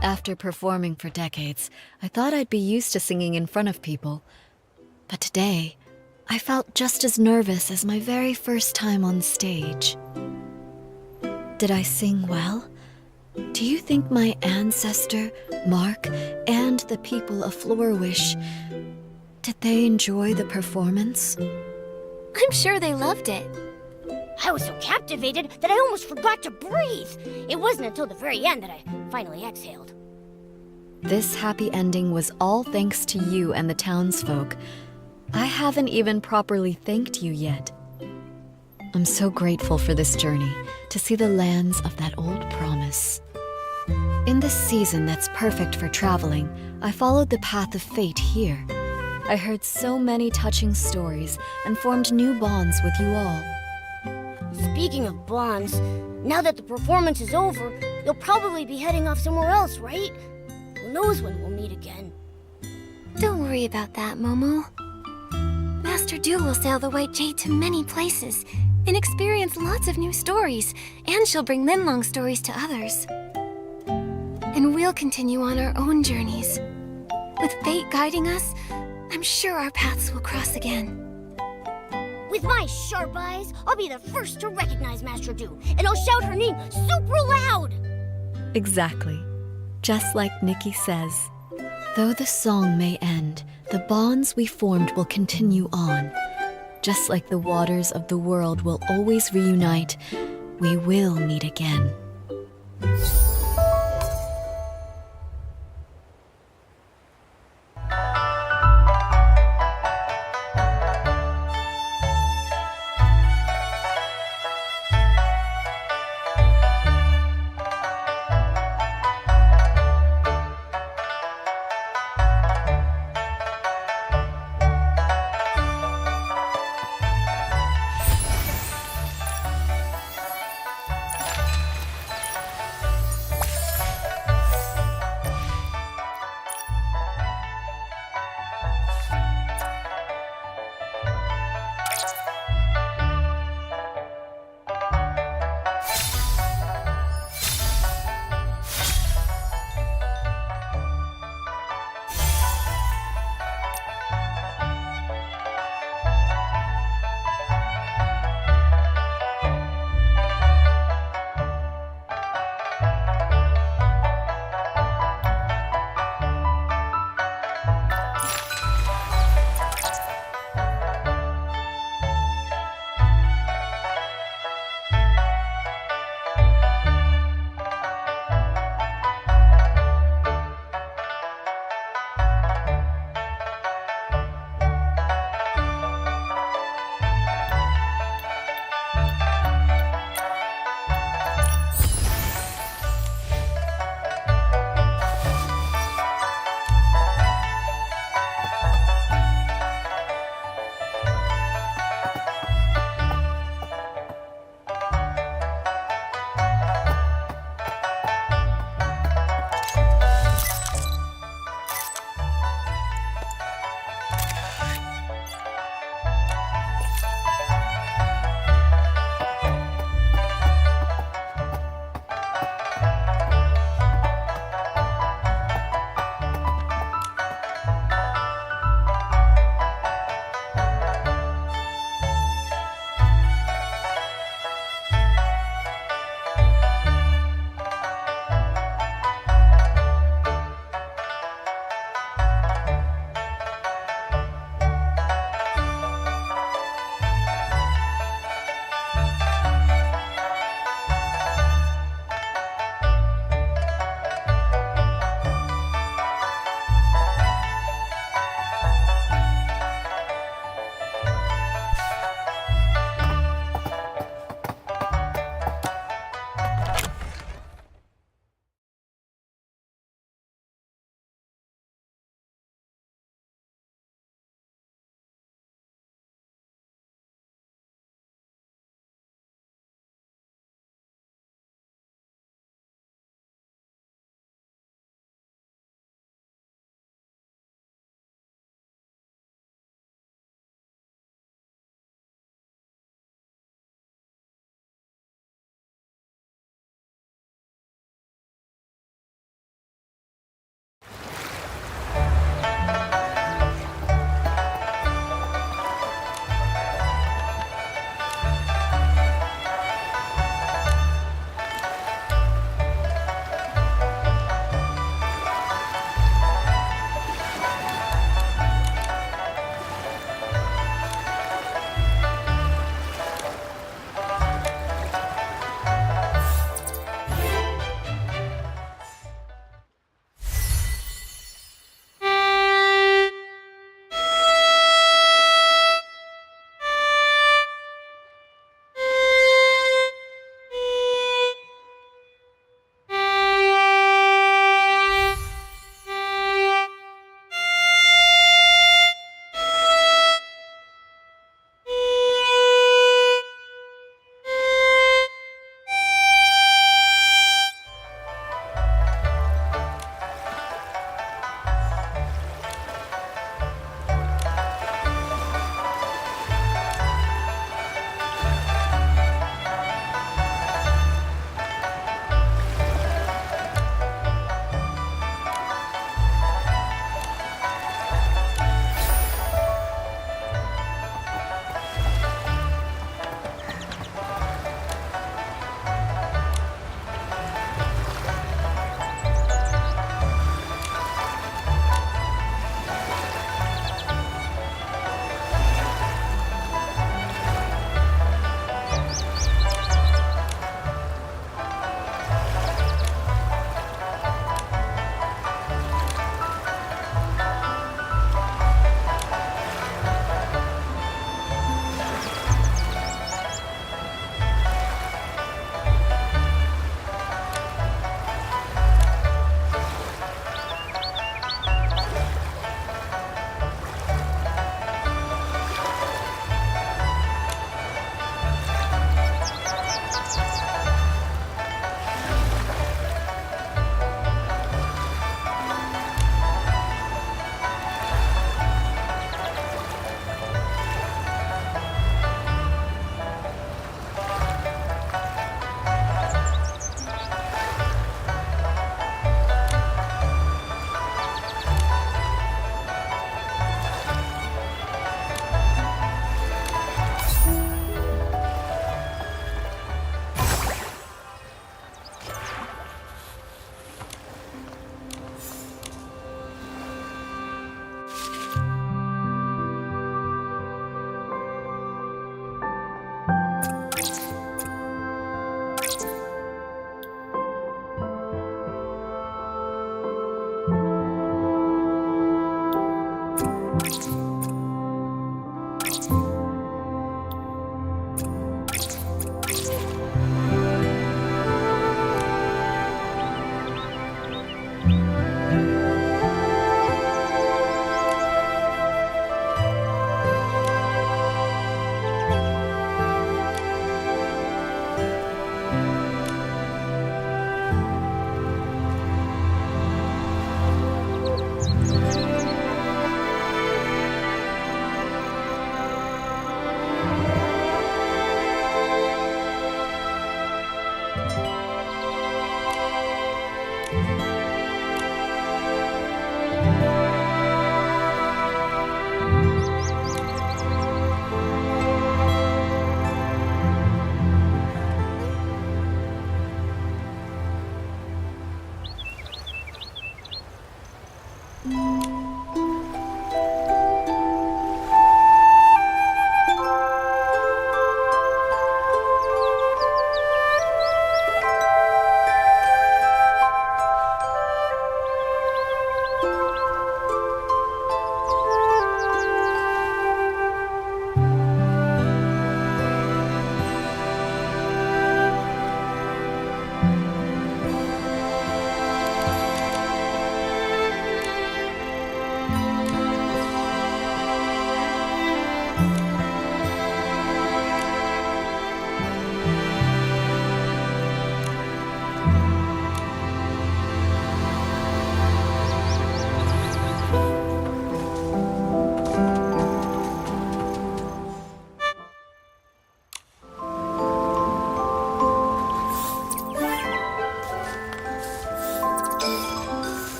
After performing for decades, I thought I'd be used to singing in front of people. But today, I felt just as nervous as my very first time on stage. Did I sing well? Do you think my ancestor, Mark, and the people of Florawish, did they enjoy the performance? I'm sure they loved it. I was so captivated that I almost forgot to breathe. It wasn't until the very end that I finally exhaled. This happy ending was all thanks to you and the townsfolk. I haven't even properly thanked you yet. I'm so grateful for this journey, to see the lands of that old promise. In this season that's perfect for traveling, I followed the path of fate here. I heard so many touching stories and formed new bonds with you all. Speaking of bonds, now that the performance is over, you'll probably be heading off somewhere else, right? knows when we'll meet again. Don't worry about that, Momo. Master Du will sail the White Jade to many places and experience lots of new stories, and she'll bring Linlong stories to others. And we'll continue on our own journeys. With fate guiding us, I'm sure our paths will cross again. With my sharp eyes, I'll be the first to recognize Master Du, and I'll shout her name super loud! Exactly. Just like Nikki says. Though the song may end, the bonds we formed will continue on. Just like the waters of the world will always reunite, we will meet again.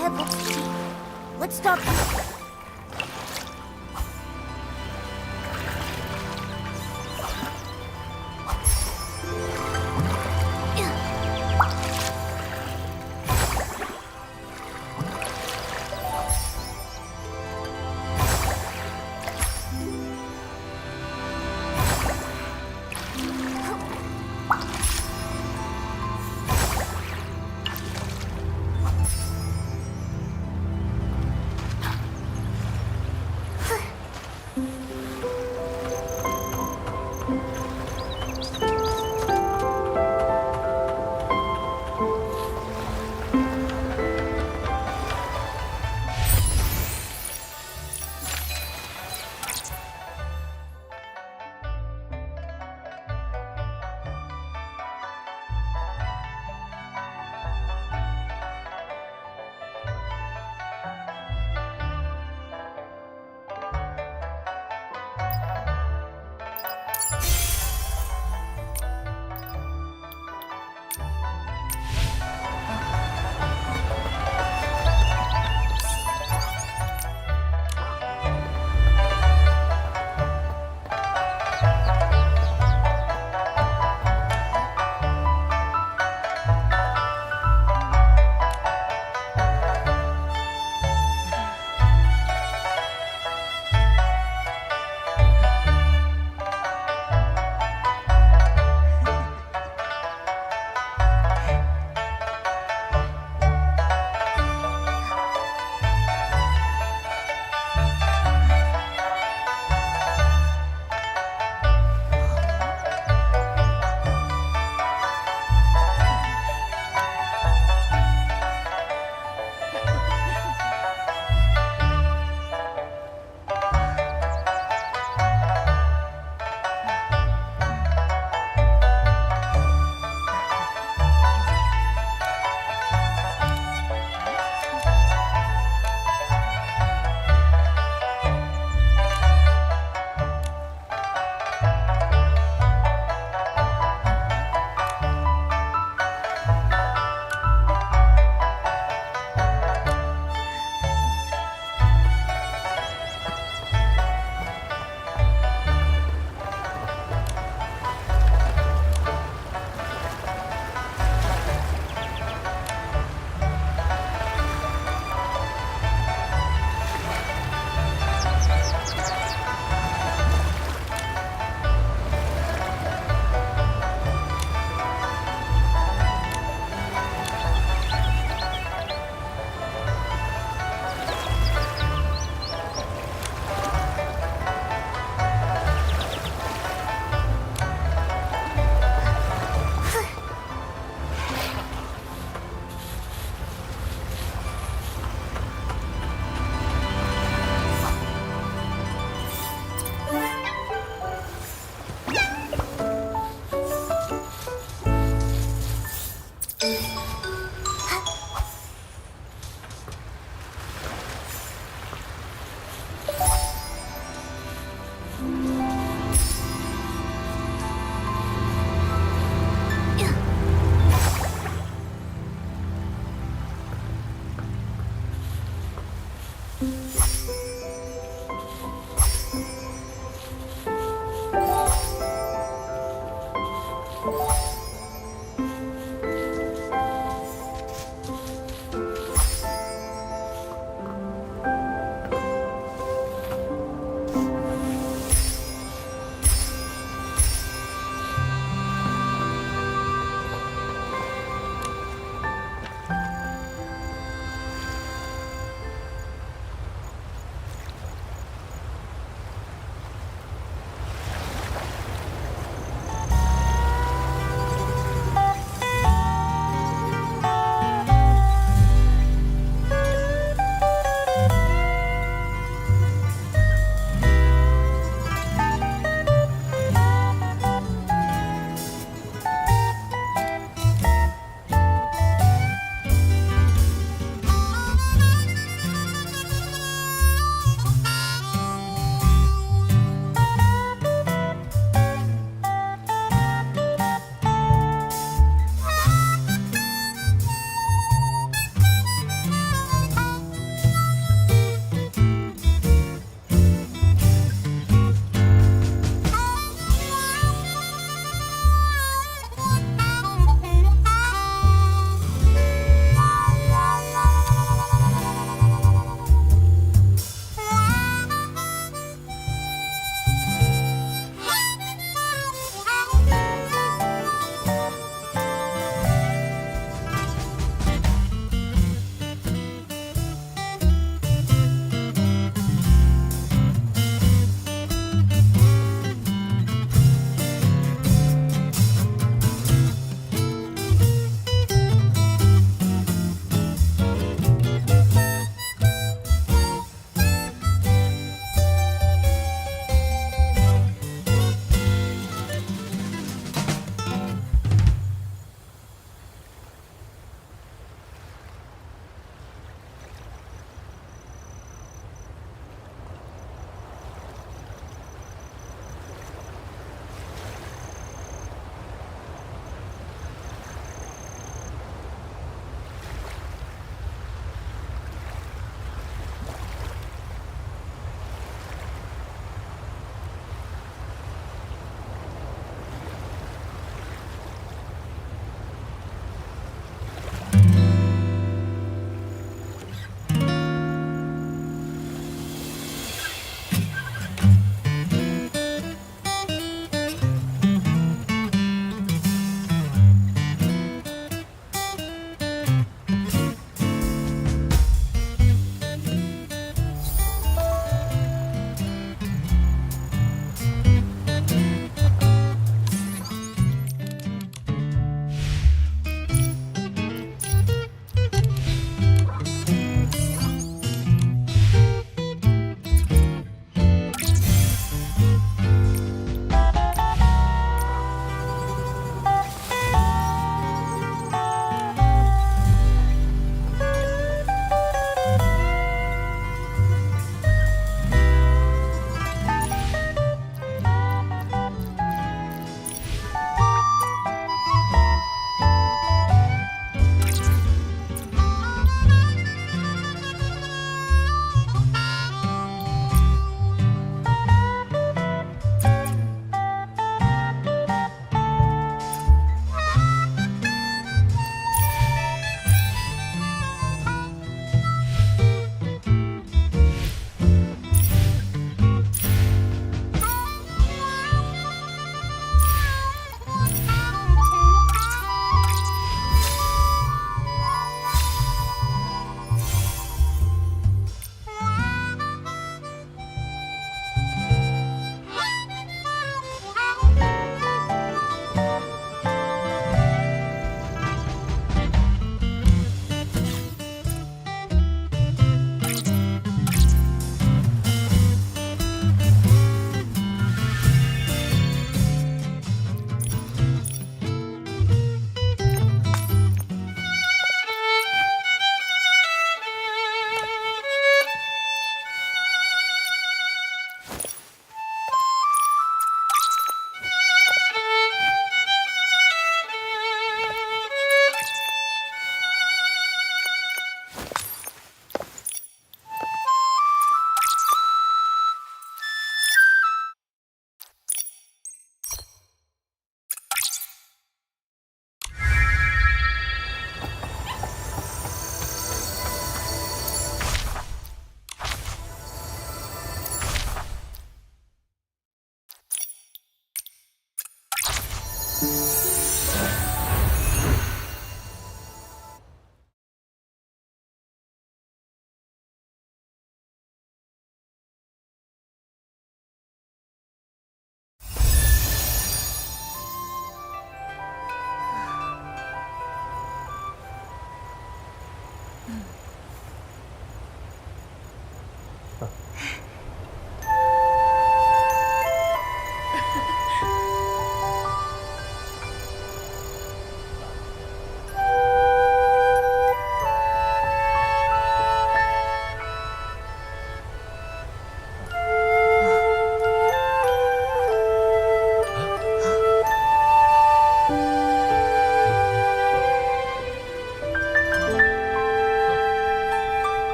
ahead looks cheap. Let's stop here.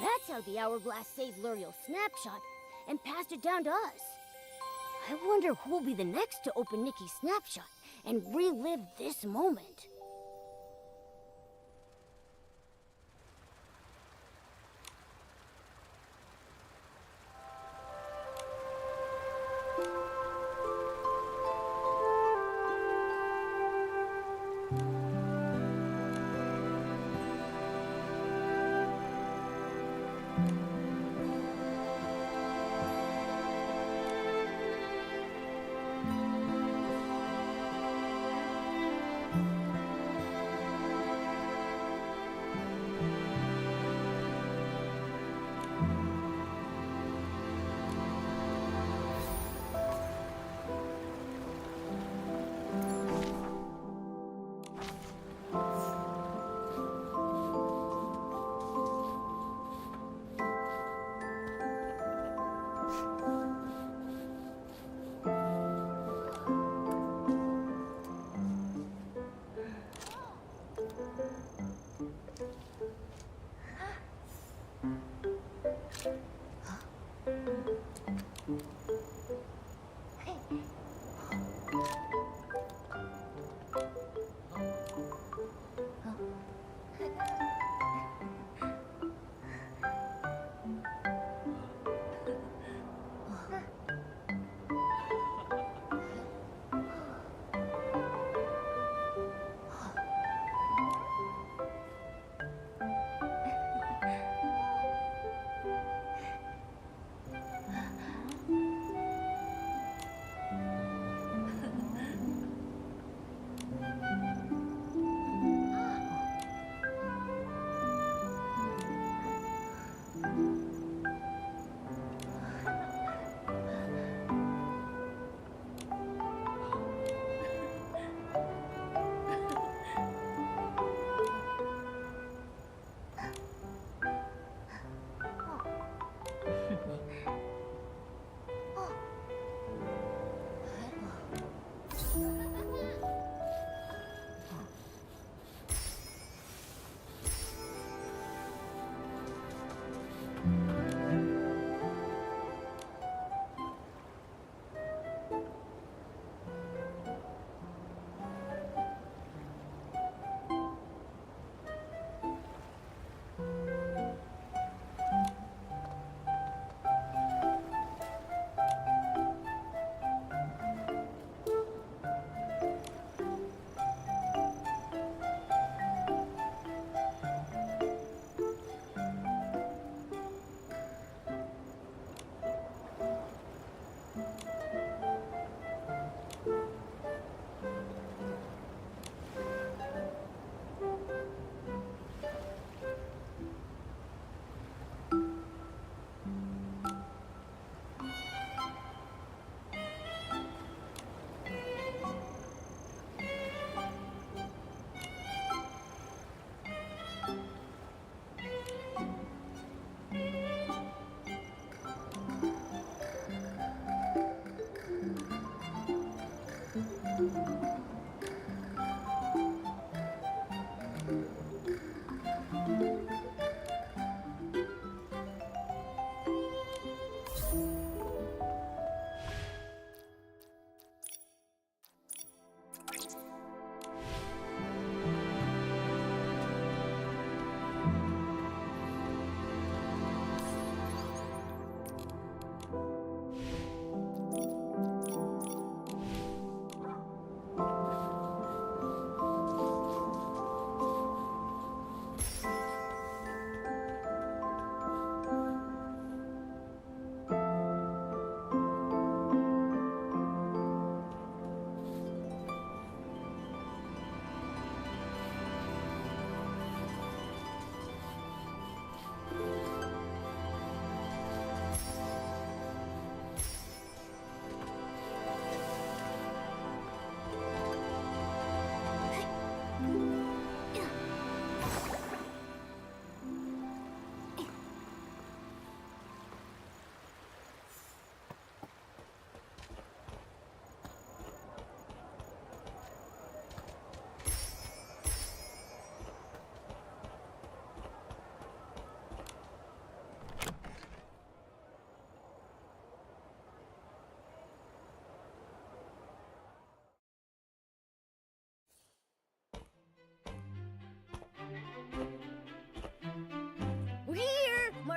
That's how the hourglass saved L'Oreal's snapshot and passed it down to us. I wonder who'll be the next to open Nikki's snapshot and relive this moment.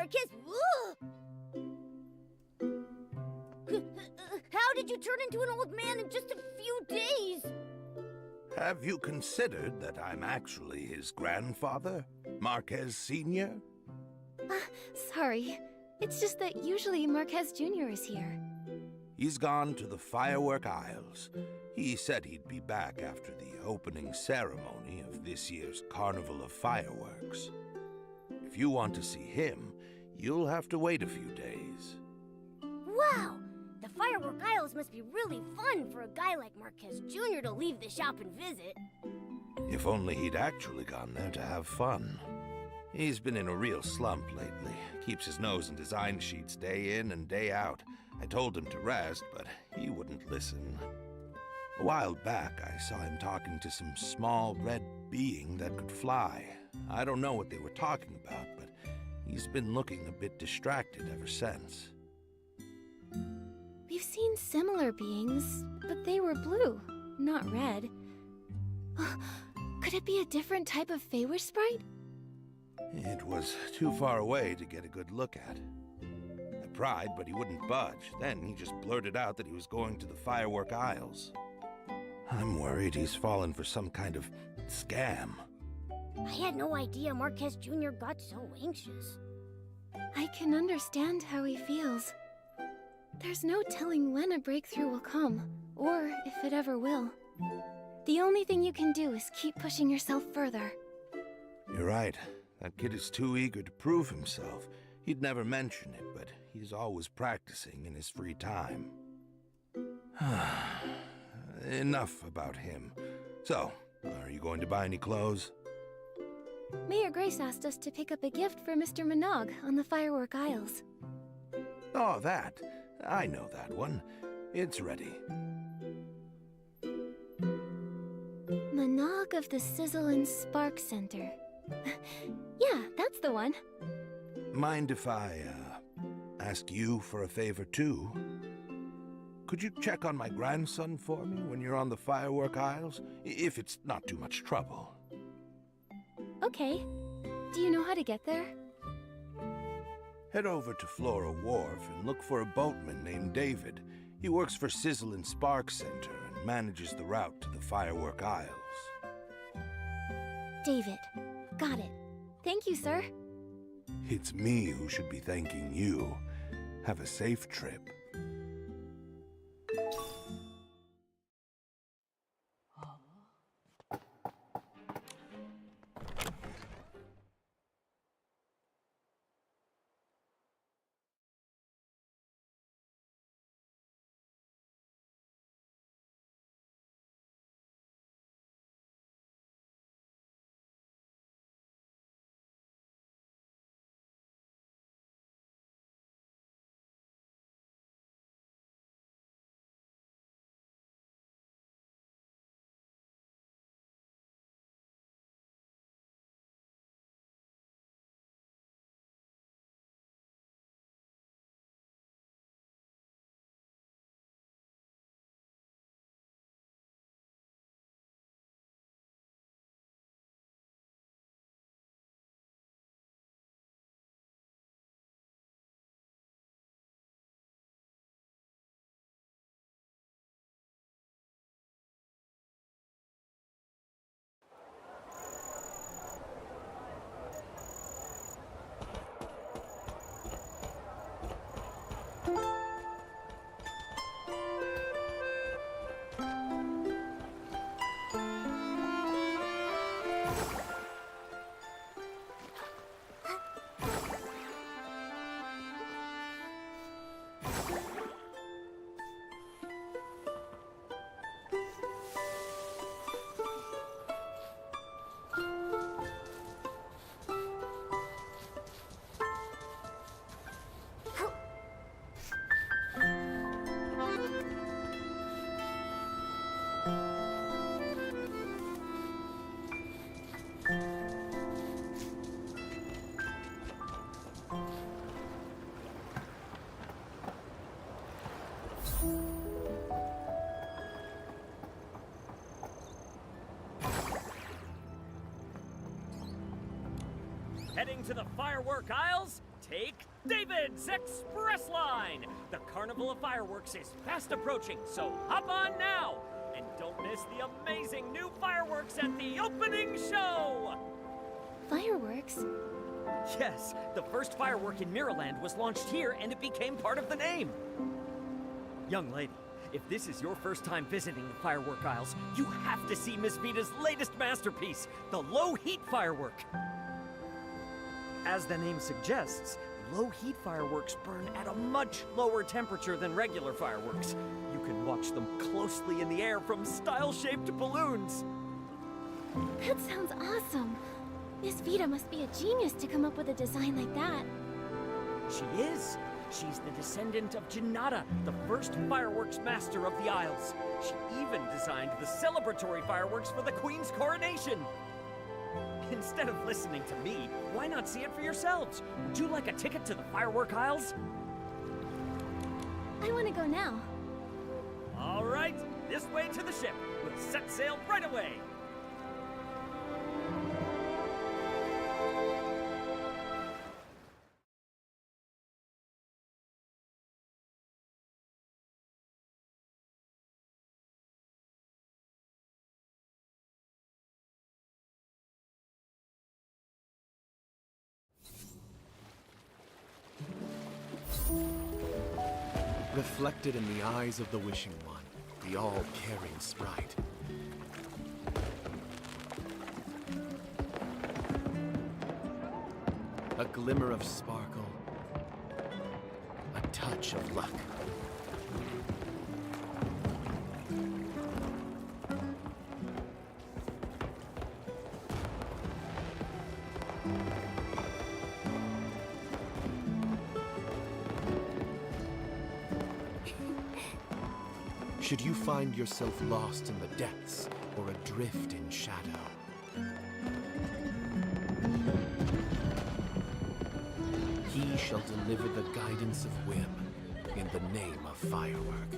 Marquez! How did you turn into an old man in just a few days? Have you considered that I'm actually his grandfather, Marquez Sr.? Sorry. It's just that usually Marquez Jr. is here. He's gone to the Firework Isles. He said he'd be back after the opening ceremony of this year's Carnival of Fireworks. If you want to see him, you'll have to wait a few days. Wow! The Firework Isles must be really fun for a guy like Marquez Jr. to leave the shop and visit. If only he'd actually gone there to have fun. He's been in a real slump lately. Keeps his nose in design sheets day in and day out. I told him to rest, but he wouldn't listen. A while back, I saw him talking to some small red being that could fly. I don't know what they were talking about, but he's been looking a bit distracted ever since. We've seen similar beings, but they were blue, not red. Could it be a different type of Feywish sprite? It was too far away to get a good look at. I pried, but he wouldn't budge. Then he just blurted out that he was going to the Firework Isles. I'm worried he's fallen for some kind of scam. I had no idea Marquez Jr. got so anxious. I can understand how he feels. There's no telling when a breakthrough will come, or if it ever will. The only thing you can do is keep pushing yourself further. You're right. That kid is too eager to prove himself. He'd never mention it, but he's always practicing in his free time. Enough about him. So, are you going to buy any clothes? Mayor Grace asked us to pick up a gift for Mr. Minogue on the Firework Isles. Oh, that. I know that one. It's ready. Minogue of the Sizzle and Spark Center. Yeah, that's the one. Mind if I, ask you for a favor, too? Could you check on my grandson for me when you're on the Firework Isles? If it's not too much trouble. Okay. Do you know how to get there? Head over to Flora Wharf and look for a boatman named David. He works for Sizzle and Spark Center and manages the route to the Firework Isles. David. Got it. Thank you, sir. It's me who should be thanking you. Have a safe trip. Heading to the Firework Isles? Take David's Express Line! The Carnival of Fireworks is fast approaching, so hop on now! And don't miss the amazing new fireworks at the opening show! Fireworks? Yes, the first firework in Mirrorland was launched here and it became part of the name. Young lady, if this is your first time visiting the firework aisles, you have to see Miss Vita's latest masterpiece, the low-heat firework. As the name suggests, low-heat fireworks burn at a much lower temperature than regular fireworks. You can watch them closely in the air from style-shaped balloons. That sounds awesome. Miss Vita must be a genius to come up with a design like that. She is. She's the descendant of Janata, the first fireworks master of the Isles. She even designed the celebratory fireworks for the Queen's coronation. Instead of listening to me, why not see it for yourselves? Would you like a ticket to the firework aisles? I want to go now. All right, this way to the ship. We'll set sail right away. Reflected in the eyes of the Wishing One, the all-caring sprite. A glimmer of sparkle, a touch of luck. Should you find yourself lost in the depths or adrift in shadow, he shall deliver the guidance of whim in the name of firework.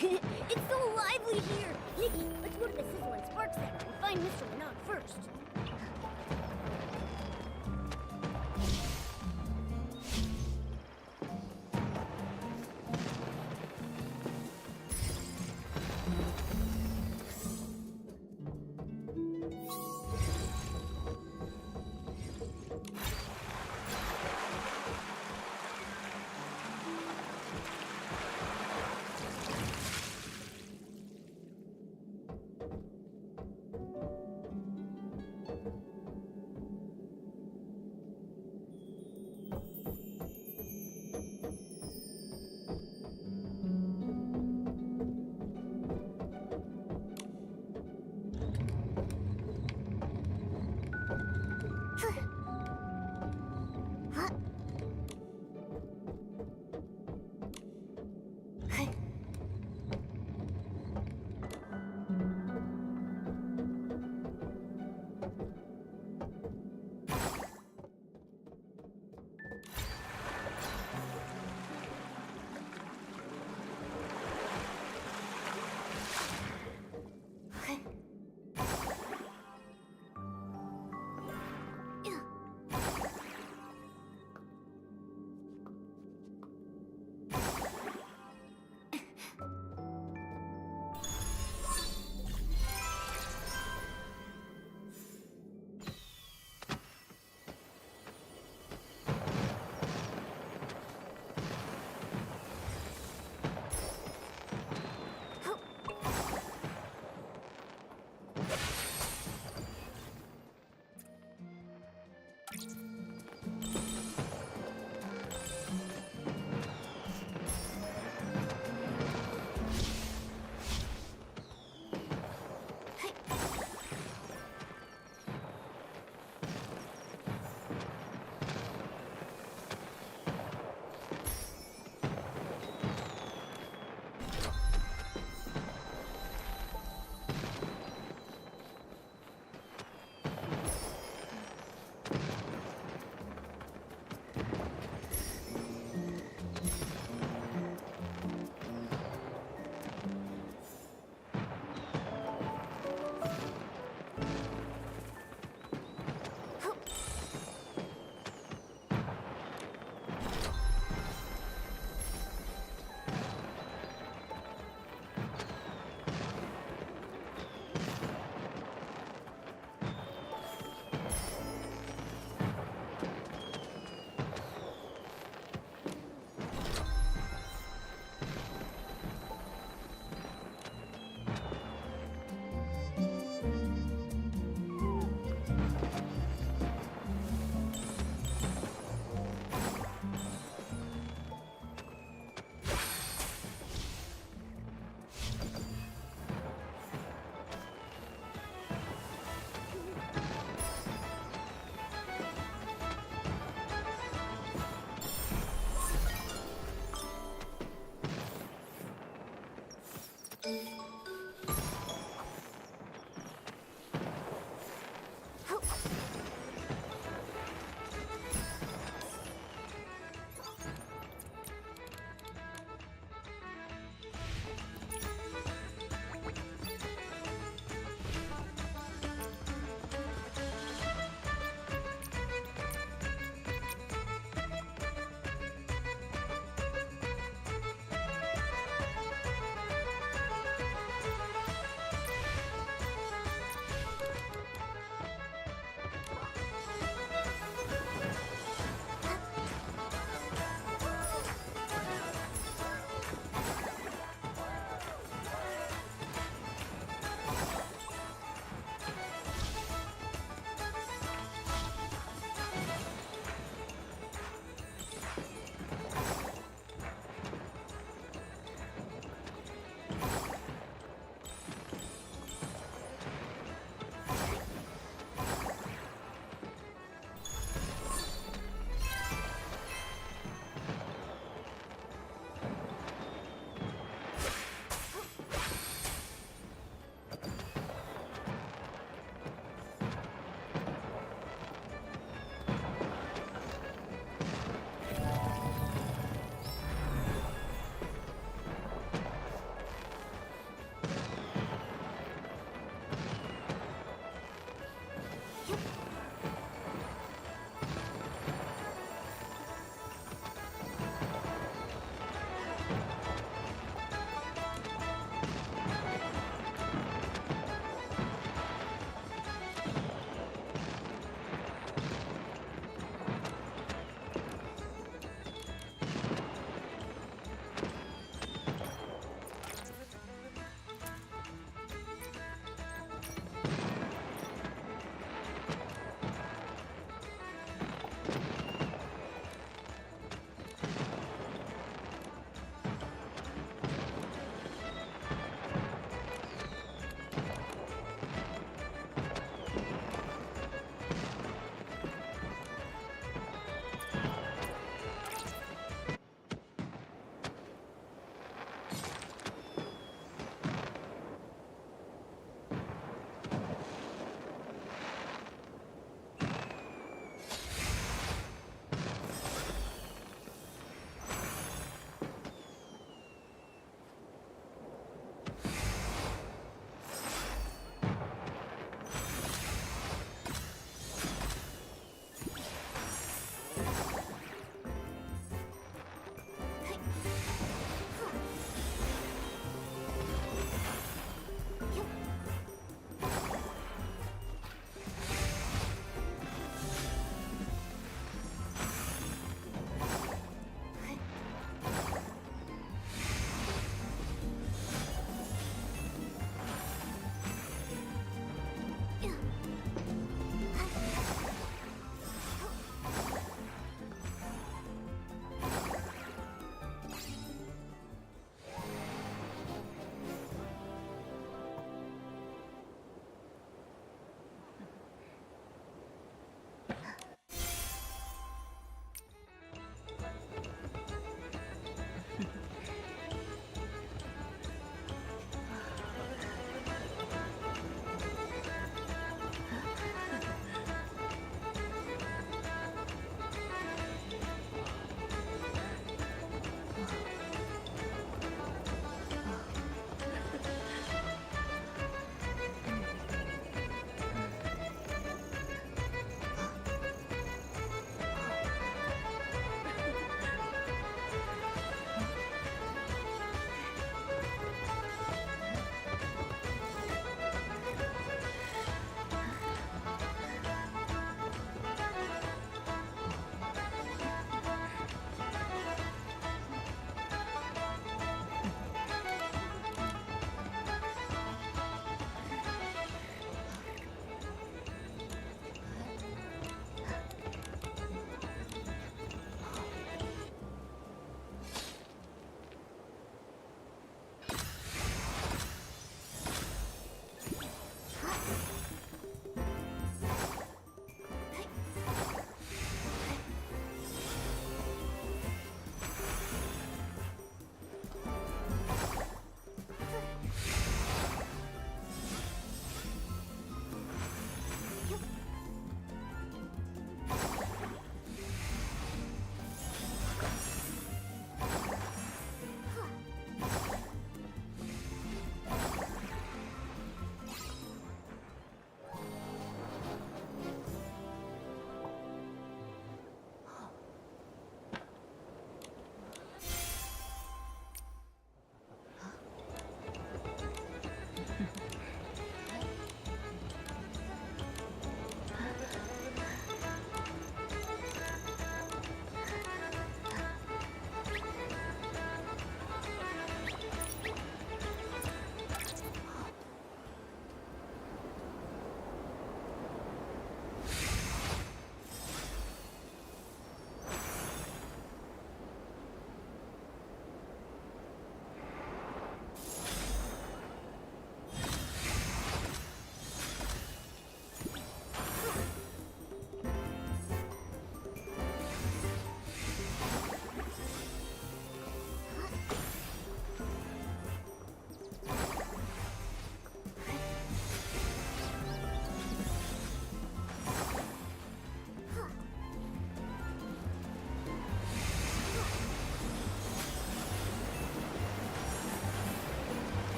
It's so lively here! Nikki, let's go to the Sizzle and Spark Center and find Mr. Meringue first.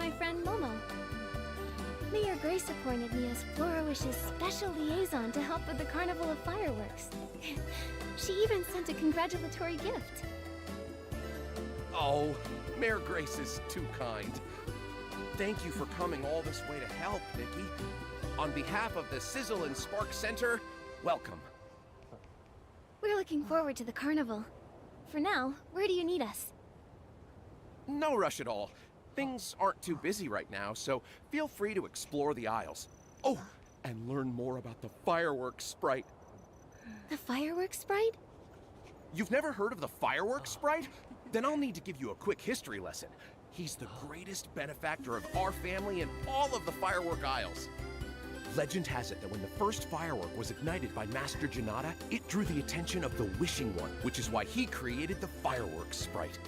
my friend Momo. Mayor Grace appointed me as Florawish's special liaison to help with the Carnival of Fireworks. She even sent a congratulatory gift. Oh, Mayor Grace is too kind. Thank you for coming all this way to help, Nikki. On behalf of the Sizzle and Spark Center, welcome. We're looking forward to the carnival. For now, where do you need us? No rush at all. Things aren't too busy right now, so feel free to explore the aisles. Oh, and learn more about the fireworks sprite. The fireworks sprite? You've never heard of the fireworks sprite? Then I'll need to give you a quick history lesson. He's the greatest benefactor of our family in all of the firework aisles. Legend has it that when the first firework was ignited by Master Janata, it drew the attention of the Wishing One, which is why he created the fireworks sprite.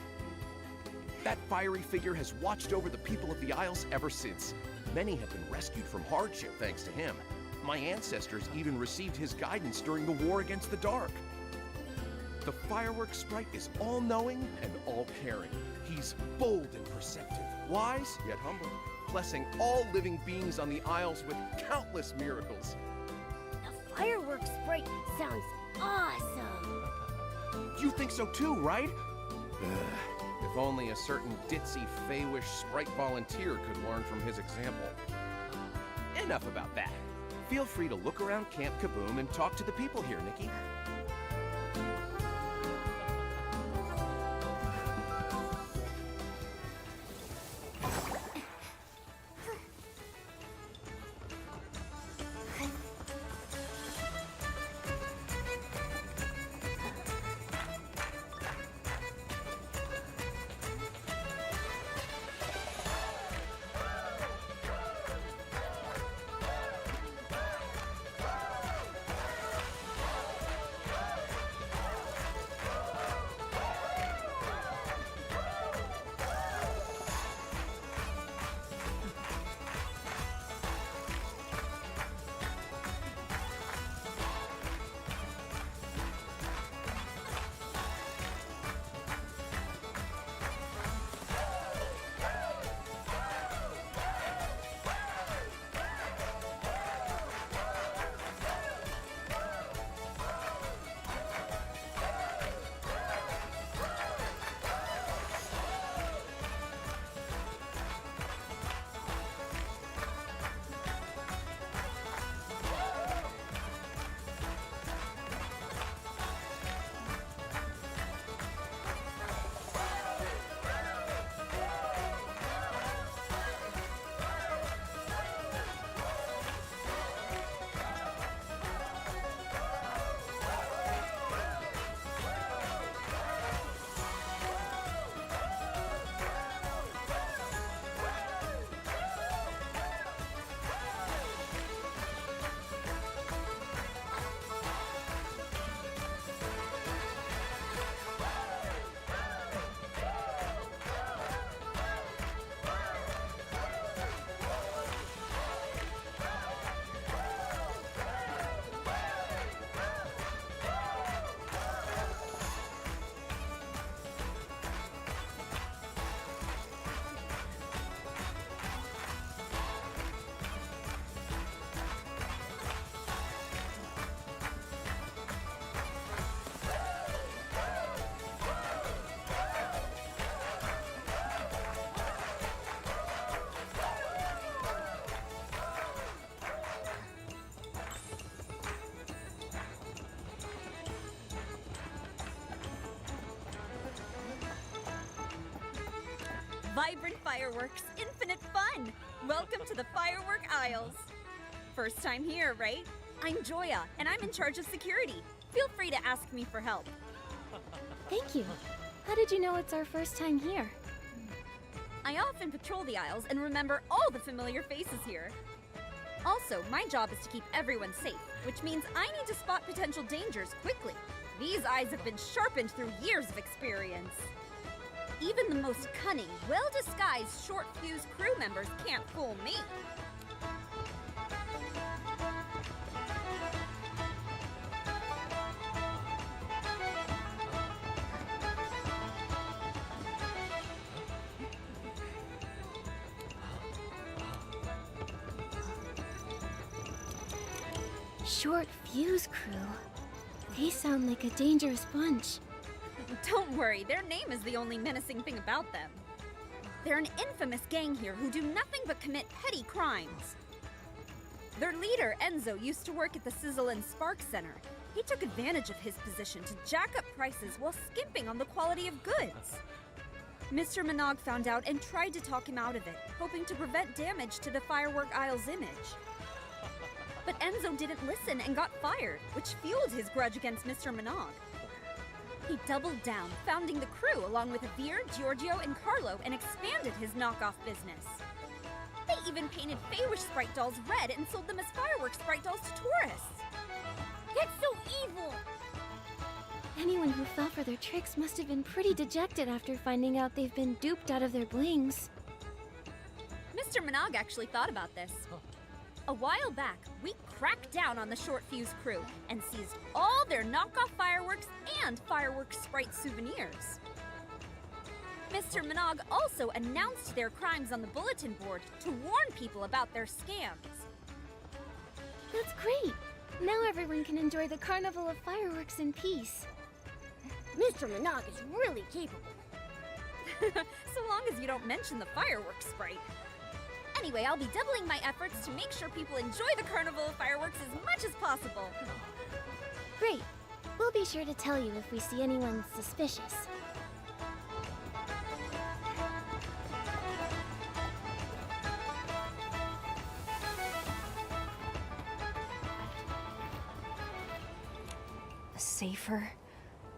That fiery figure has watched over the people of the Isles ever since. Many have been rescued from hardship thanks to him. My ancestors even received his guidance during the war against the dark. The fireworks sprite is all-knowing and all-caring. He's bold and perceptive, wise yet humble, blessing all living beings on the Isles with countless miracles. The fireworks sprite sounds awesome. You think so too, right? If only a certain ditzy Fey-wish sprite volunteer could learn from his example. Enough about that. Feel free to look around Camp Kaboom and talk to the people here, Nikki. Vibrant fireworks, infinite fun! Welcome to the Firework Isles. First time here, right? I'm Joya, and I'm in charge of security. Feel free to ask me for help. Thank you. How did you know it's our first time here? I often patrol the Isles and remember all the familiar faces here. Also, my job is to keep everyone safe, which means I need to spot potential dangers quickly. These eyes have been sharpened through years of experience. Even the most cunning, well-disguised, short-fused crew members can't fool me. Short Fuse Crew. They sound like a dangerous bunch. Don't worry, their name is the only menacing thing about them. They're an infamous gang here who do nothing but commit petty crimes. Their leader, Enzo, used to work at the Sizzle and Spark Center. He took advantage of his position to jack up prices while skimping on the quality of goods. Mr. Minogue found out and tried to talk him out of it, hoping to prevent damage to the firework aisle's image. But Enzo didn't listen and got fired, which fueled his grudge against Mr. Minogue. He doubled down, founding the crew along with Veer, Giorgio, and Carlo, and expanded his knockoff business. They even painted Feywish sprite dolls red and sold them as fireworks sprite dolls to tourists. That's so evil! Anyone who fell for their tricks must have been pretty dejected after finding out they've been duped out of their blings. Mr. Minogue actually thought about this. A while back, we cracked down on the Short Fuse crew and seized all their knockoff fireworks and fireworks sprite souvenirs. Mr. Minogue also announced their crimes on the bulletin board to warn people about their scams. That's great! Now everyone can enjoy the Carnival of Fireworks in peace. Mr. Minogue is really capable. So long as you don't mention the fireworks sprite. Anyway, I'll be doubling my efforts to make sure people enjoy the Carnival of Fireworks as much as possible. Great! We'll be sure to tell you if we see anyone suspicious. A safer,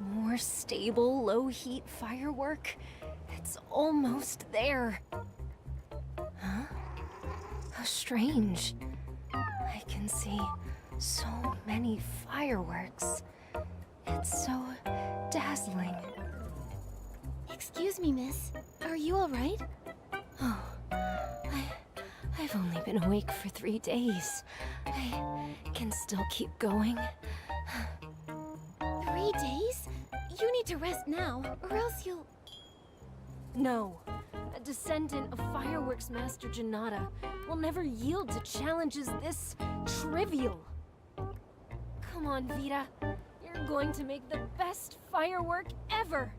more stable, low-heat firework? It's almost there. Huh? How strange. I can see so many fireworks. It's so dazzling. Excuse me, miss. Are you alright? Oh, I've only been awake for 3 days. I can still keep going. 3 days? You need to rest now, or else you'll... No. A descendant of Fireworks Master Janata will never yield to challenges this trivial. Come on, Vita. You're going to make the best firework ever!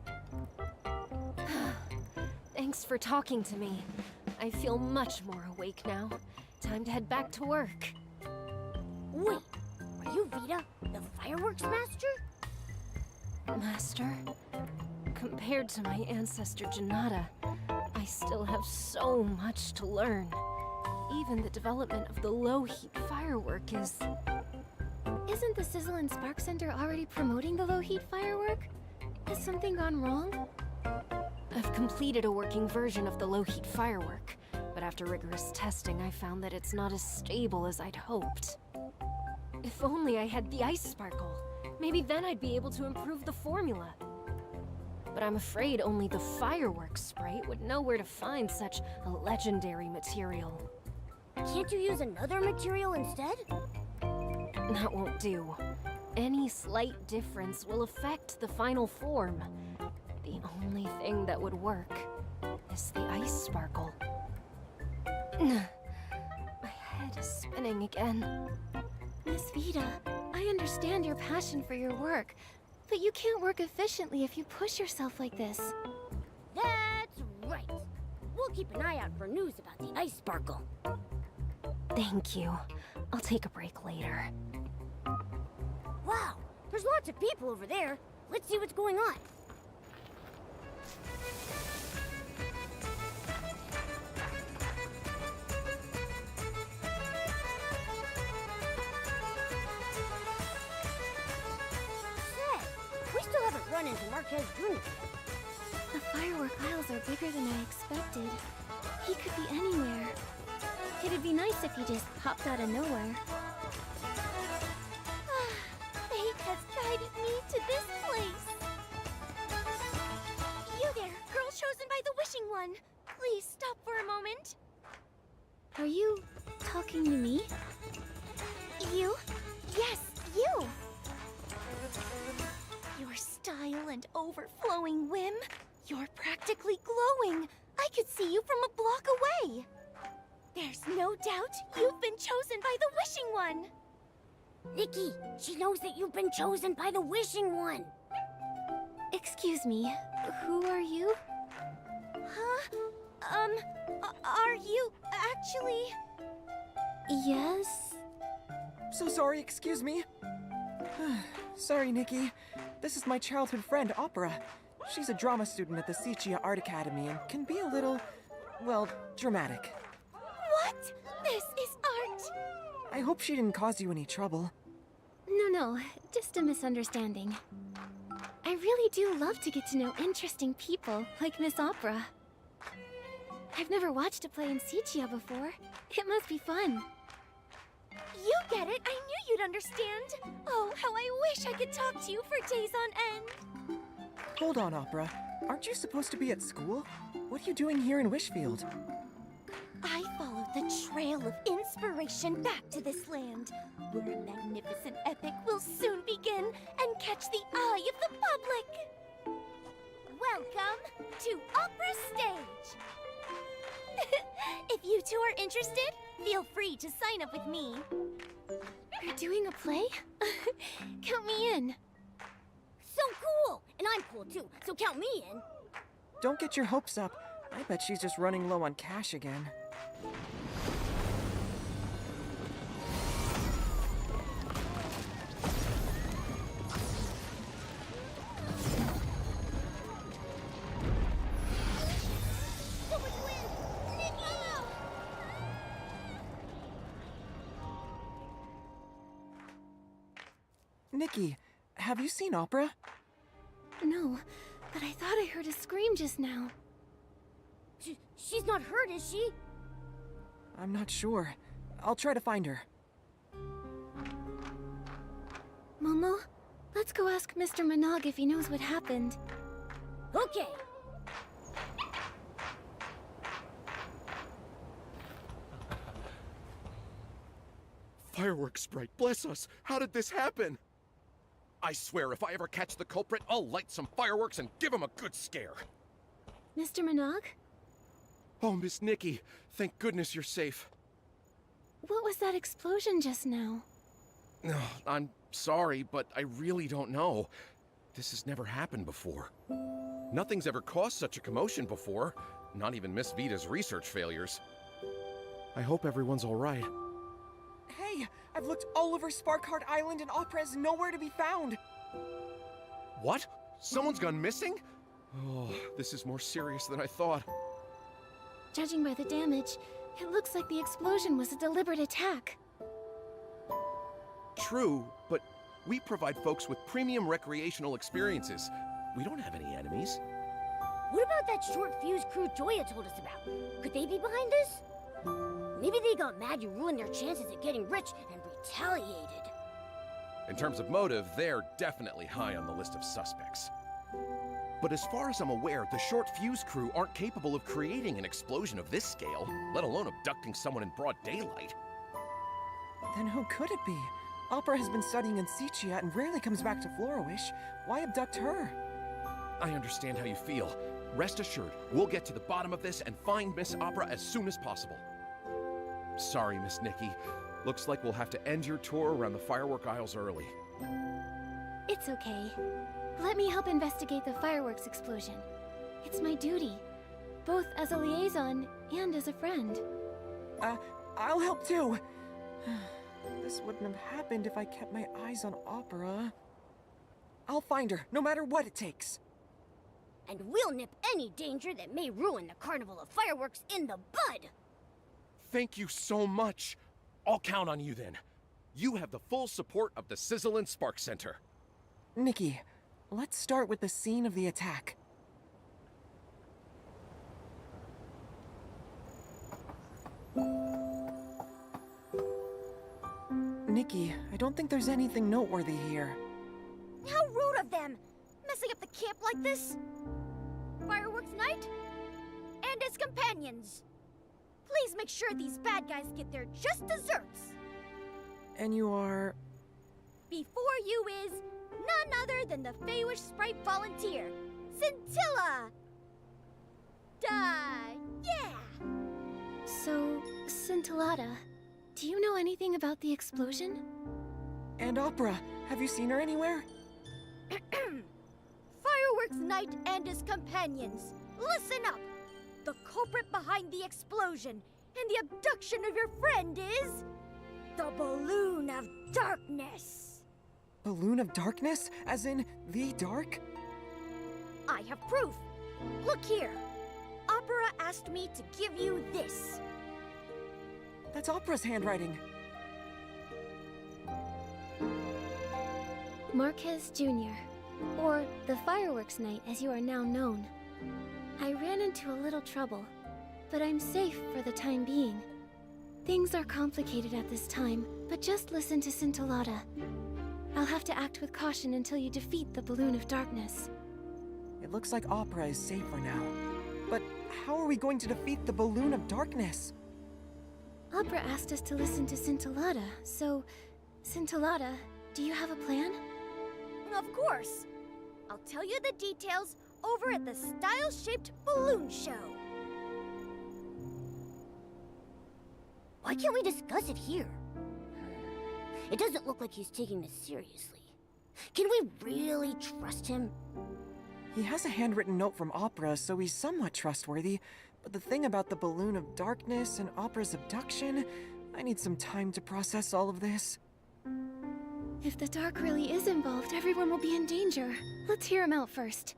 Thanks for talking to me. I feel much more awake now. Time to head back to work. Wait, are you Vita, the fireworks master? Master? Compared to my ancestor Janata, I still have so much to learn. Even the development of the low-heat firework is... Isn't the Sizzle and Spark Center already promoting the low-heat firework? Has something gone wrong? I've completed a working version of the low-heat firework, but after rigorous testing, I found that it's not as stable as I'd hoped. If only I had the ice sparkle. Maybe then I'd be able to improve the formula. But I'm afraid only the fireworks sprite would know where to find such a legendary material. Can't you use another material instead? That won't do. Any slight difference will affect the final form. The only thing that would work is the ice sparkle. My head is spinning again. Miss Vita, I understand your passion for your work, but you can't work efficiently if you push yourself like this. That's right. We'll keep an eye out for news about the ice sparkle. Thank you. I'll take a break later. Wow, there's lots of people over there. Let's see what's going on. We still haven't run into Marquez Jr. The firework aisles are bigger than I expected. He could be anywhere. It'd be nice if he just popped out of nowhere. Fate has guided me to this place. You there, girl chosen by the Wishing One. Please stop for a moment. Are you talking to me? You? Yes, you. Your style and overflowing whim. You're practically glowing. I could see you from a block away. There's no doubt you've been chosen by the Wishing One. Nikki, she knows that you've been chosen by the Wishing One. Excuse me, who are you? Huh? Are you actually... Yes? So sorry, excuse me. Sorry, Nikki. This is my childhood friend, Opera. She's a drama student at the Siccia Art Academy and can be a little, well, dramatic. What? This is art! I hope she didn't cause you any trouble. No, just a misunderstanding. I really do love to get to know interesting people like Miss Opera. I've never watched a play in Siccia before. It must be fun. You get it! I knew you'd understand! Oh, how I wish I could talk to you for days on end! Hold on, Opera. Aren't you supposed to be at school? What are you doing here in Wishfield? I followed the trail of inspiration back to this land, where a magnificent epic will soon begin and catch the eye of the public! Welcome to Opera Stage! If you two are interested, feel free to sign up with me. You're doing a play? Count me in. So cool! And I'm cool too, so count me in. Don't get your hopes up. I bet she's just running low on cash again. Nikki, have you seen Opera? No, but I thought I heard a scream just now. She's not hurt, is she? I'm not sure. I'll try to find her. Momo, let's go ask Mr. Mabinogi if he knows what happened. Okay. Fireworks sprite, bless us! How did this happen? I swear, if I ever catch the culprit, I'll light some fireworks and give him a good scare. Mr. Mabinogi? Oh, Miss Nikki, thank goodness you're safe. What was that explosion just now? No, I'm sorry, but I really don't know. This has never happened before. Nothing's ever caused such a commotion before, not even Miss Vita's research failures. I hope everyone's all right. Hey, I've looked all over Sparkheart Island and Opera is nowhere to be found. What? Someone's gone missing? Oh, this is more serious than I thought. Judging by the damage, it looks like the explosion was a deliberate attack. True, but we provide folks with premium recreational experiences. We don't have any enemies. What about that short fuse crew Joya told us about? Could they be behind this? Maybe they got mad you ruined their chances at getting rich and retaliated. In terms of motive, they're definitely high on the list of suspects. But as far as I'm aware, the short fuse crew aren't capable of creating an explosion of this scale, let alone abducting someone in broad daylight. Then who could it be? Opera has been studying in Siccia and rarely comes back to Florowish. Why abduct her? I understand how you feel. Rest assured, we'll get to the bottom of this and find Miss Opera as soon as possible. Sorry, Miss Nikki. Looks like we'll have to end your tour around the firework aisles early. It's okay. Let me help investigate the fireworks explosion. It's my duty, both as a liaison and as a friend. I'll help too. This wouldn't have happened if I kept my eyes on Opera. I'll find her, no matter what it takes. And we'll nip any danger that may ruin the Carnival of Fireworks in the bud! Thank you so much. I'll count on you then. You have the full support of the Sizzle and Spark Center. Nikki, let's start with the scene of the attack. Nikki, I don't think there's anything noteworthy here. How rude of them! Messing up the camp like this! Fireworks night? And its companions! Please make sure these bad guys get their just desserts! And you are... Before you is none other than the Feywish Sprite volunteer, Scintilla! Yeah! So, Scintillata, do you know anything about the explosion? And Opera, have you seen her anywhere? Fireworks Night and his companions. Listen up! The culprit behind the explosion and the abduction of your friend is... the Balloon of Darkness. Balloon of Darkness? As in, the dark? I have proof. Look here. Opera asked me to give you this. That's Opera's handwriting. Marquez Jr., or the Fireworks Night as you are now known. I ran into a little trouble, but I'm safe for the time being. Things are complicated at this time, but just listen to Scintillata. I'll have to act with caution until you defeat the Balloon of Darkness. It looks like Opera is safe for now. But how are we going to defeat the Balloon of Darkness? Opera asked us to listen to Scintillata, so... Scintillata, do you have a plan? Of course. I'll tell you the details over at the Style-Shaped Balloon Show. Why can't we discuss it here? It doesn't look like he's taking this seriously. Can we really trust him? He has a handwritten note from Opera, so he's somewhat trustworthy. But the thing about the Balloon of Darkness and Opera's abduction, I need some time to process all of this. If the dark really is involved, everyone will be in danger. Let's hear him out first.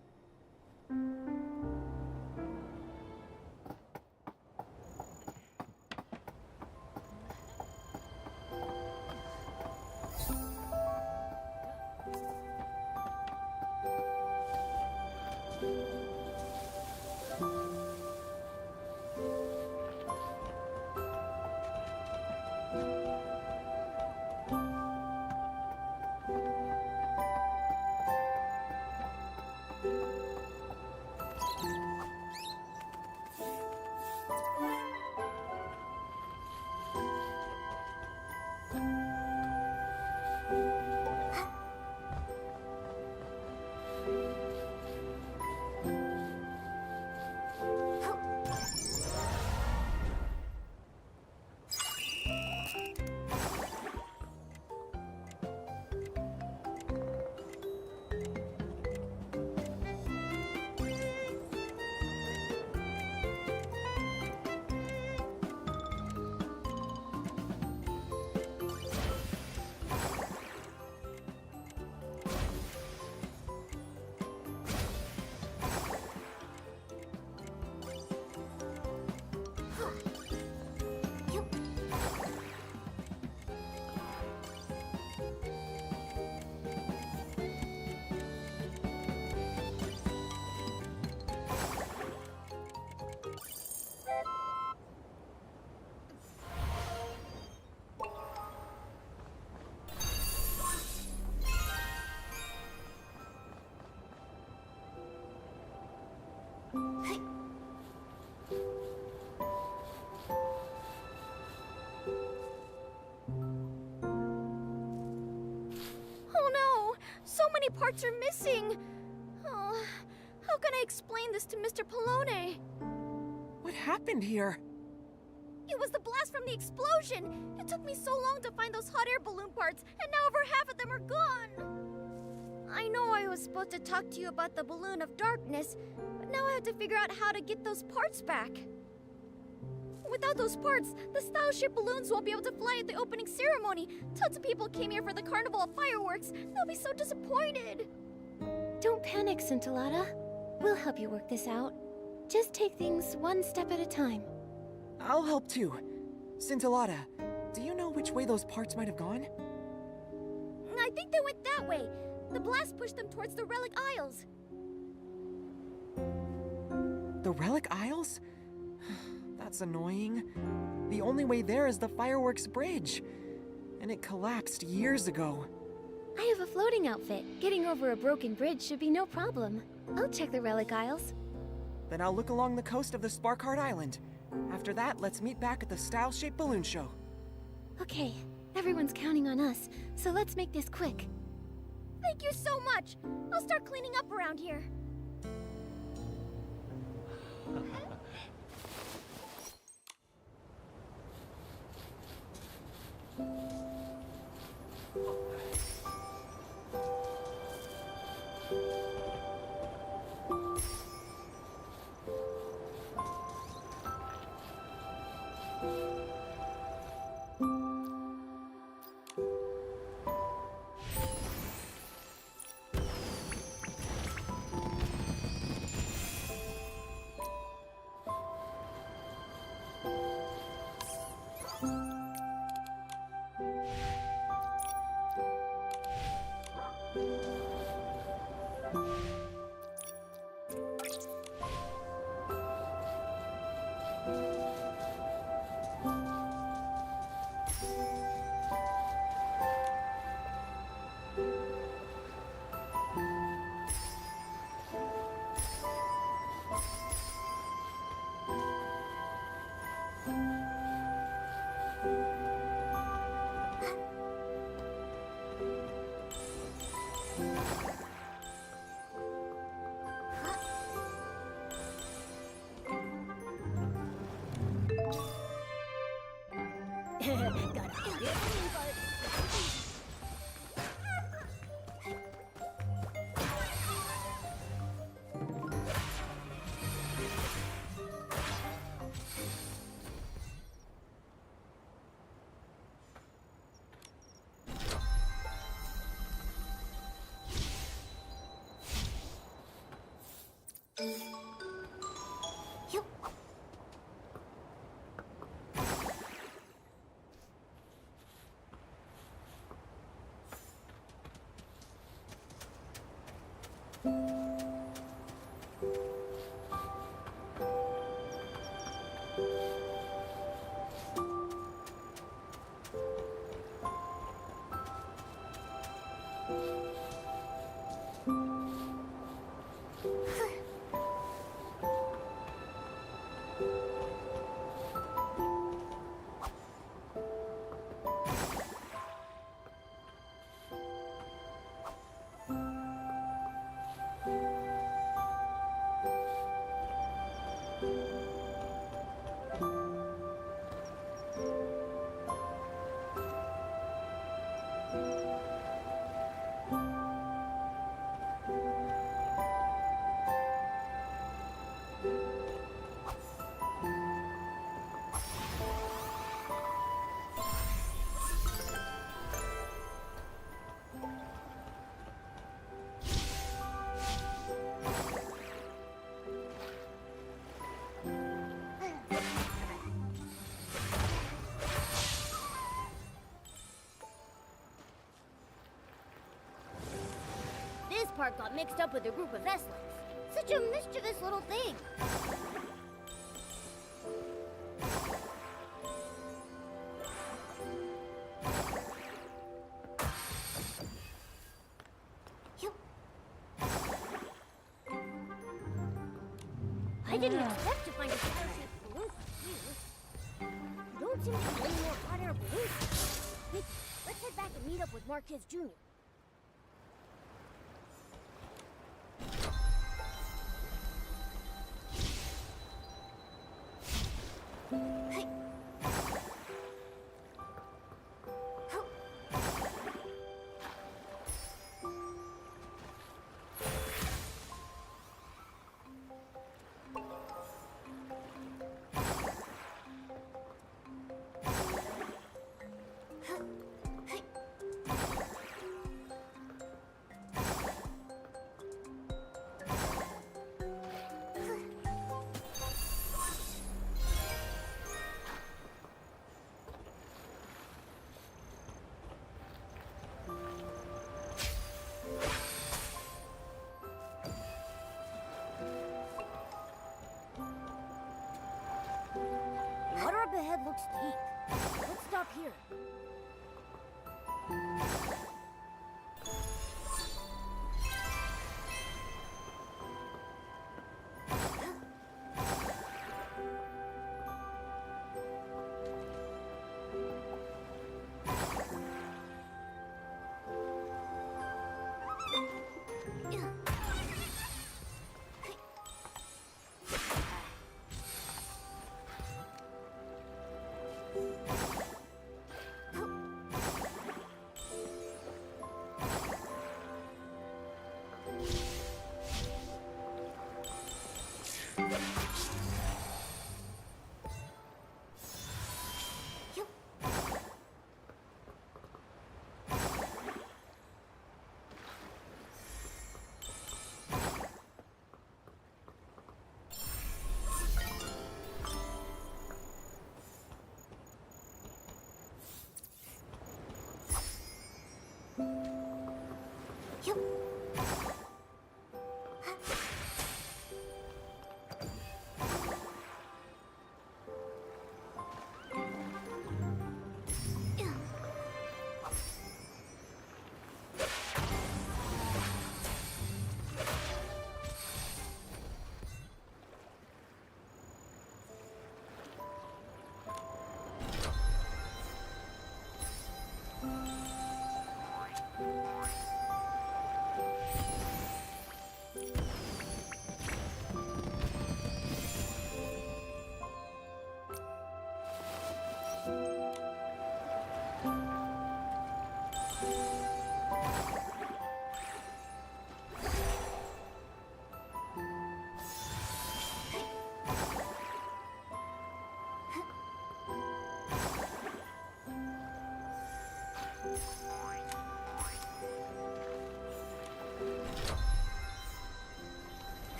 Parts are missing. Oh, how can I explain this to Mr. Polone? What happened here? It was the blast from the explosion. It took me so long to find those hot air balloon parts, and now over half of them are gone. I know I was supposed to talk to you about the Balloon of Darkness, but now I have to figure out how to get those parts back. Without those parts, the Style-Shaped balloons won't be able to fly at the opening ceremony. Tons of people came here for the Carnival of Fireworks. They'll be so disappointed. Don't panic, Scintillata. We'll help you work this out. Just take things one step at a time. I'll help too. Scintillata, do you know which way those parts might have gone? I think they went that way. The blast pushed them towards the Relic Isles. The Relic Isles? That's annoying. The only way there is the Fireworks Bridge. And it collapsed years ago. I have a floating outfit. Getting over a broken bridge should be no problem. I'll check the Relic Isles. Then I'll look along the coast of the Sparkheart Island. After that, let's meet back at the Style-Shaped Balloon Show. Okay, everyone's counting on us, so let's make this quick. Thank you so much. I'll start cleaning up around here. Yup. This part got mixed up with a group of Vestlings. Such a mischievous little thing. Yup. I didn't expect to find a star-shaped balloon here. Don't seem to be any more hot air balloons. Nikki, let's head back and meet up with Marquez Jr. Water up ahead looks deep. Let's stop here.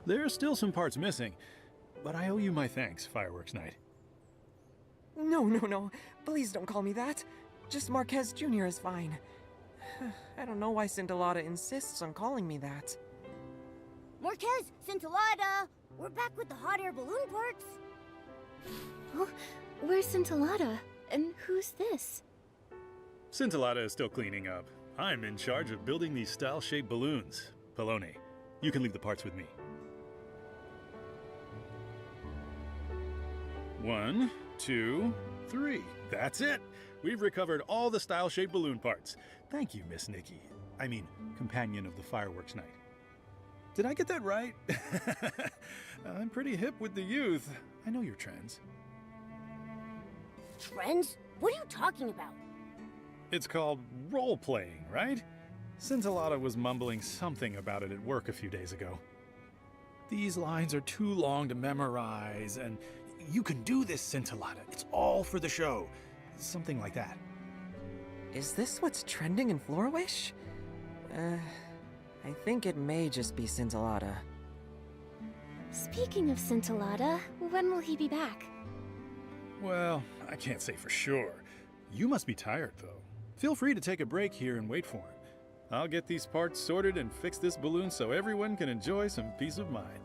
There are still some parts missing, but I owe you my thanks, Fireworks Night. No. Please don't call me that. Just Marquez Jr. is fine. I don't know why Scintillata insists on calling me that. Marquez, Scintillata, we're back with the hot air balloon parts. Oh, where's Scintillata? And who's this? Scintillata is still cleaning up. I'm in charge of building these style-shaped balloons. Polone, you can leave the parts with me. 1, 2, 3. That's it! We've recovered all the style-shaped balloon parts. Thank you, Miss Nikki. I mean, companion of the Fireworks Night. Did I get that right? I'm pretty hip with the youth. I know your trends. Trends? What are you talking about? It's called role-playing, right? Scintillata was mumbling something about it at work a few days ago. These lines are too long to memorize, and you can do this, Scintillata. It's all for the show. Something like that. Is this what's trending in Florawish? I think it may just be Scintillata. Speaking of Scintillata, when will he be back? Well, I can't say for sure. You must be tired, though. Feel free to take a break here and wait for him. I'll get these parts sorted and fix this balloon so everyone can enjoy some peace of mind.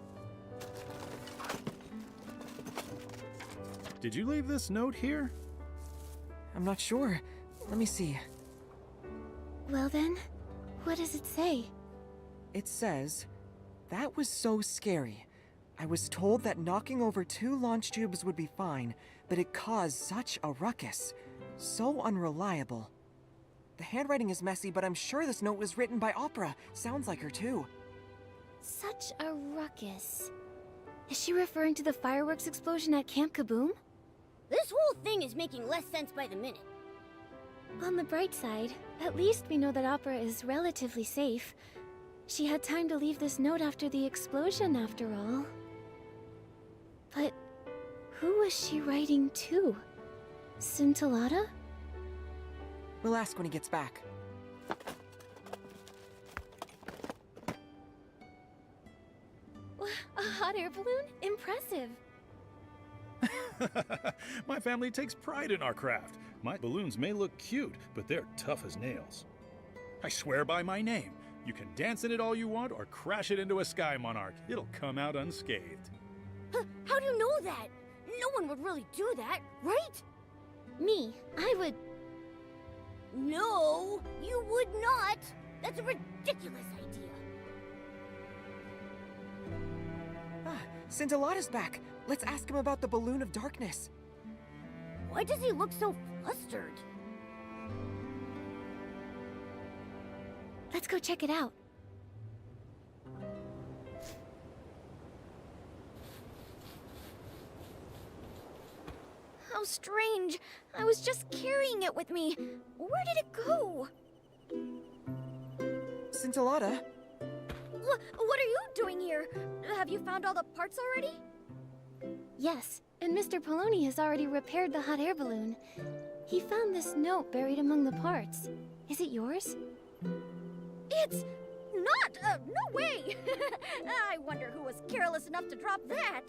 Did you leave this note here? I'm not sure. Let me see. Well then, what does it say? It says, "That was so scary. I was told that knocking over 2 launch tubes would be fine, but it caused such a ruckus. So unreliable." The handwriting is messy, but I'm sure this note was written by Opera. Sounds like her too. Such a ruckus. Is she referring to the fireworks explosion at Camp Kaboom? This whole thing is making less sense by the minute. On the bright side, at least we know that Opera is relatively safe. She had time to leave this note after the explosion, after all. But who was she writing to? Scintillata? We'll ask when he gets back. A hot air balloon? Impressive. My family takes pride in our craft. My balloons may look cute, but they're tough as nails. I swear by my name. You can dance in it all you want or crash it into a sky monarch. It'll come out unscathed. How do you know that? No one would really do that, right? Me, I would... No, you would not. That's a ridiculous idea. Scintillata's back. Let's ask him about the balloon of darkness. Why does he look so flustered? Let's go check it out. How strange. I was just carrying it with me. Where did it go? Scintillata? What are you doing here? Have you found all the parts already? Yes, and Mr. Poloni has already repaired the hot air balloon. He found this note buried among the parts. Is it yours? It's not! No way! I wonder who was careless enough to drop that.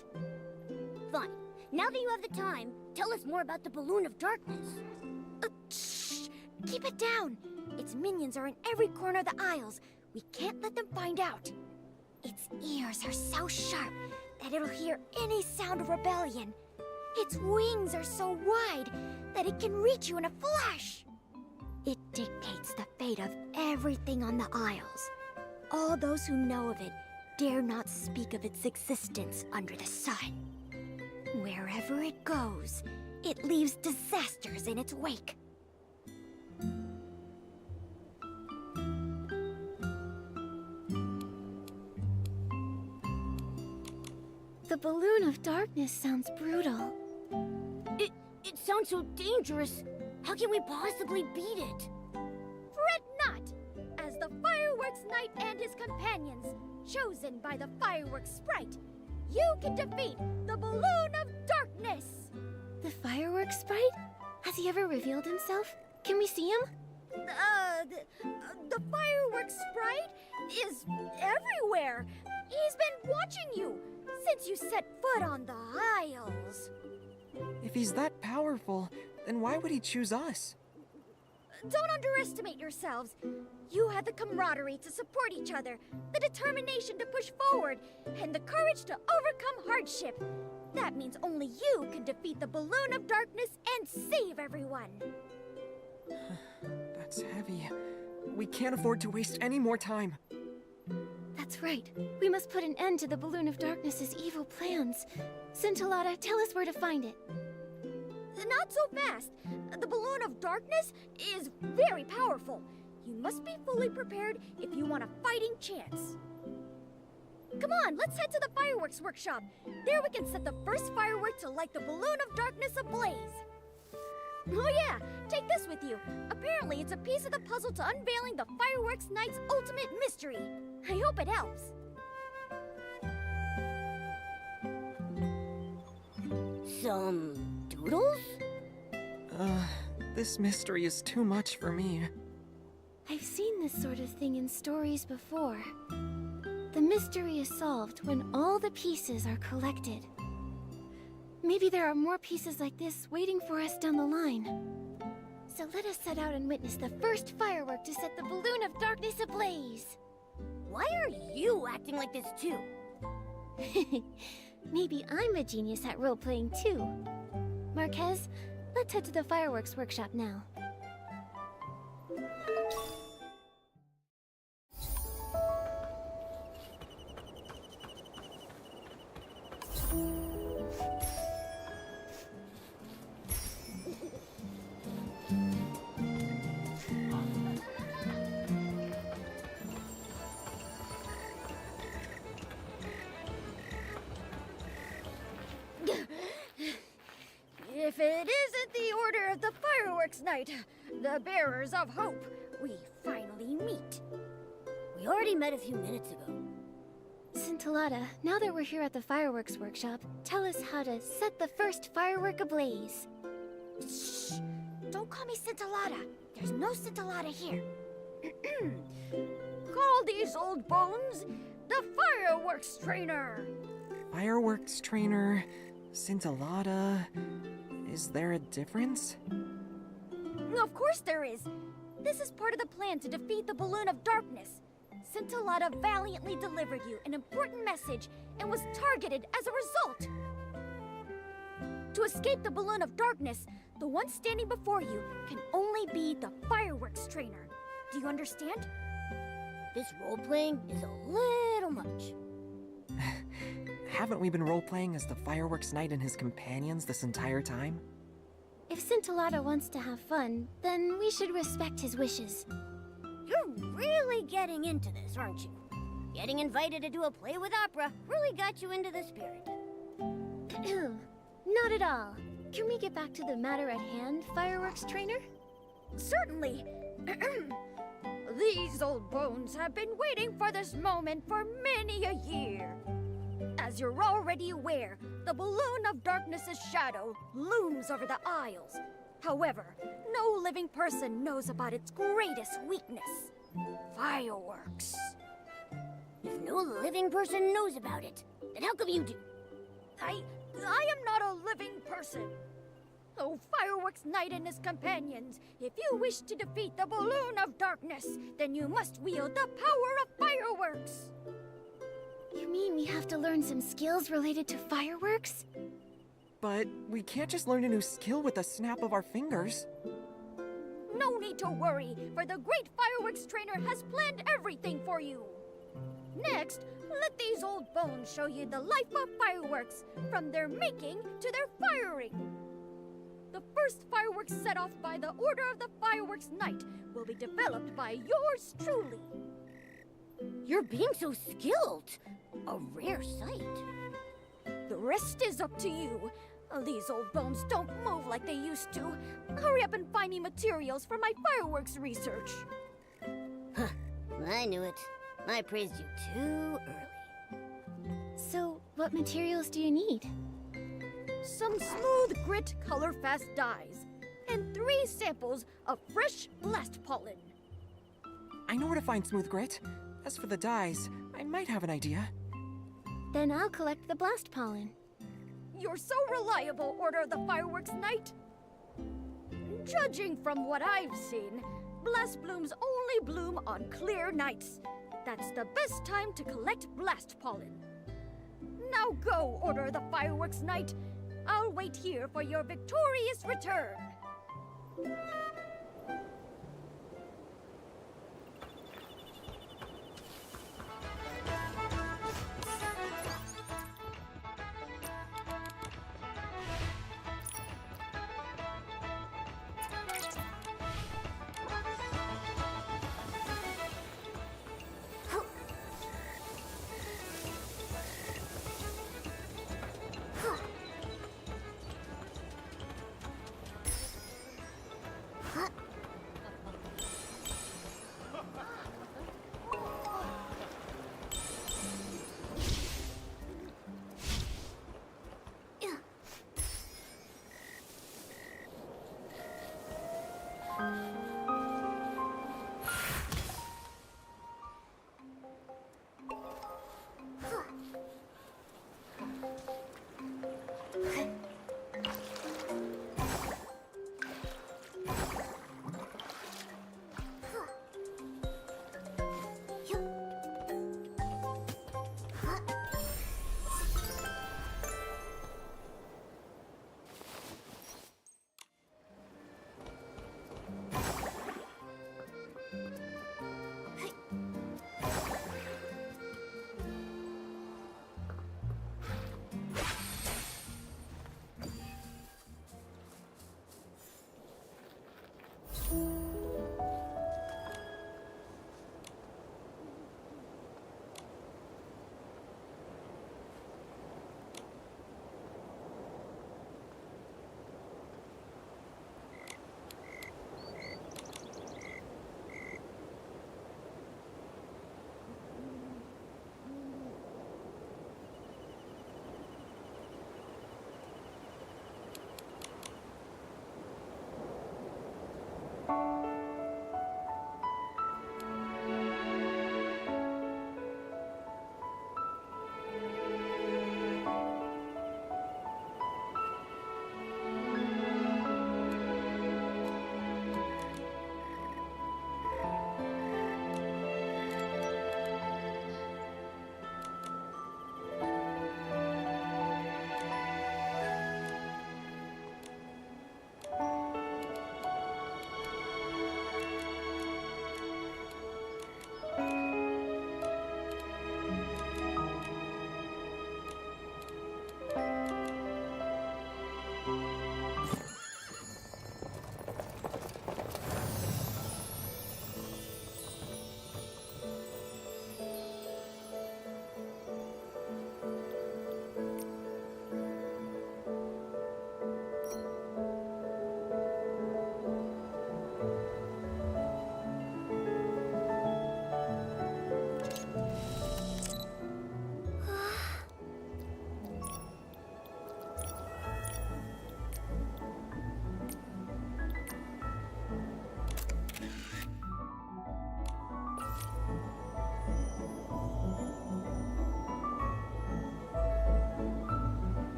Fine. Now that you have the time, tell us more about the balloon of darkness. Shh! Keep it down! Its minions are in every corner of the aisles. We can't let them find out. Its ears are so sharp that it'll hear any sound of rebellion. Its wings are so wide that it can reach you in a flash. It dictates the fate of everything on the aisles. All those who know of it dare not speak of its existence under the sun. Wherever it goes, it leaves disasters in its wake. The balloon of darkness sounds brutal. It sounds so dangerous. How can we possibly beat it? Fret not, as the Fireworks Knight and his companions, chosen by the Fireworks Sprite, you can defeat the Balloon of Darkness! The fireworks sprite? Has he ever revealed himself? Can we see him? The fireworks sprite is everywhere. He's been watching you since you set foot on the aisles. If he's that powerful, then why would he choose us? Don't underestimate yourselves. You had the camaraderie to support each other, the determination to push forward, and the courage to overcome hardship. That means only you can defeat the Balloon of Darkness and save everyone. That's heavy. We can't afford to waste any more time. That's right. We must put an end to the Balloon of Darkness's evil plans. Scintillata, tell us where to find it. Not so fast. The Balloon of Darkness is very powerful. You must be fully prepared if you want a fighting chance. Come on, let's head to the fireworks workshop. There we can set the first firework to light the Balloon of Darkness ablaze. Oh yeah, take this with you. Apparently it's a piece of the puzzle to unveiling the fireworks night's ultimate mystery. I hope it helps. Some doodles? This mystery is too much for me. I've seen this sort of thing in stories before. The mystery is solved when all the pieces are collected. Maybe there are more pieces like this waiting for us down the line. So let us set out and witness the first firework to set the Balloon of Darkness ablaze. Why are you acting like this too? Maybe I'm a genius at role-playing too. Marquez, let's head to the fireworks workshop now. If it isn't the order of the fireworks night, the bearers of hope, we finally meet. We already met a few minutes ago. Scintillata, now that we're here at the fireworks workshop, tell us how to set the first firework ablaze. Shh! Don't call me Scintillata. There's no Scintillata here. Call these old bones the fireworks trainer. Fireworks trainer, Scintillata. Is there a difference? Of course there is. This is part of the plan to defeat the Balloon of Darkness. Scintillata valiantly delivered you an important message and was targeted as a result. To escape the Balloon of Darkness, the one standing before you can only be the fireworks trainer. Do you understand? This role-playing is a little much. Haven't we been role-playing as the fireworks knight and his companions this entire time? If Scintillata wants to have fun, then we should respect his wishes. You're really getting into this, aren't you? Getting invited to do a play with opera really got you into the spirit. Not at all. Can we get back to the matter at hand, fireworks trainer? Certainly. These old bones have been waiting for this moment for many a year. As you're already aware, the Balloon of Darkness's shadow looms over the aisles. However, no living person knows about its greatest weakness, fireworks. If no living person knows about it, then how come you do? I am not a living person. Oh, Fireworks Knight and his companions, if you wish to defeat the Balloon of Darkness, then you must wield the power of fireworks. You mean we have to learn some skills related to fireworks? But we can't just learn a new skill with a snap of our fingers. No need to worry, for the great fireworks trainer has planned everything for you. Next, let these old bones show you the life of fireworks, from their making to their firing. The first fireworks set off by the Order of the Fireworks Knight will be developed by yours truly. You're being so skilled. A rare sight. The rest is up to you. These old bones don't move like they used to. Hurry up and find me materials for my fireworks research. Huh, I knew it. I praised you too early. So, what materials do you need? Some smooth grit color-fast dyes. and 3 samples of fresh blast pollen. I know where to find Smooth Grit. As for the dyes, I might have an idea. Then I'll collect the blast pollen. You're so reliable, Order of the Fireworks Knight. Judging from what I've seen, blast blooms only bloom on clear nights. That's the best time to collect blast pollen. Now go, Order of the Fireworks Knight. I'll wait here for your victorious return.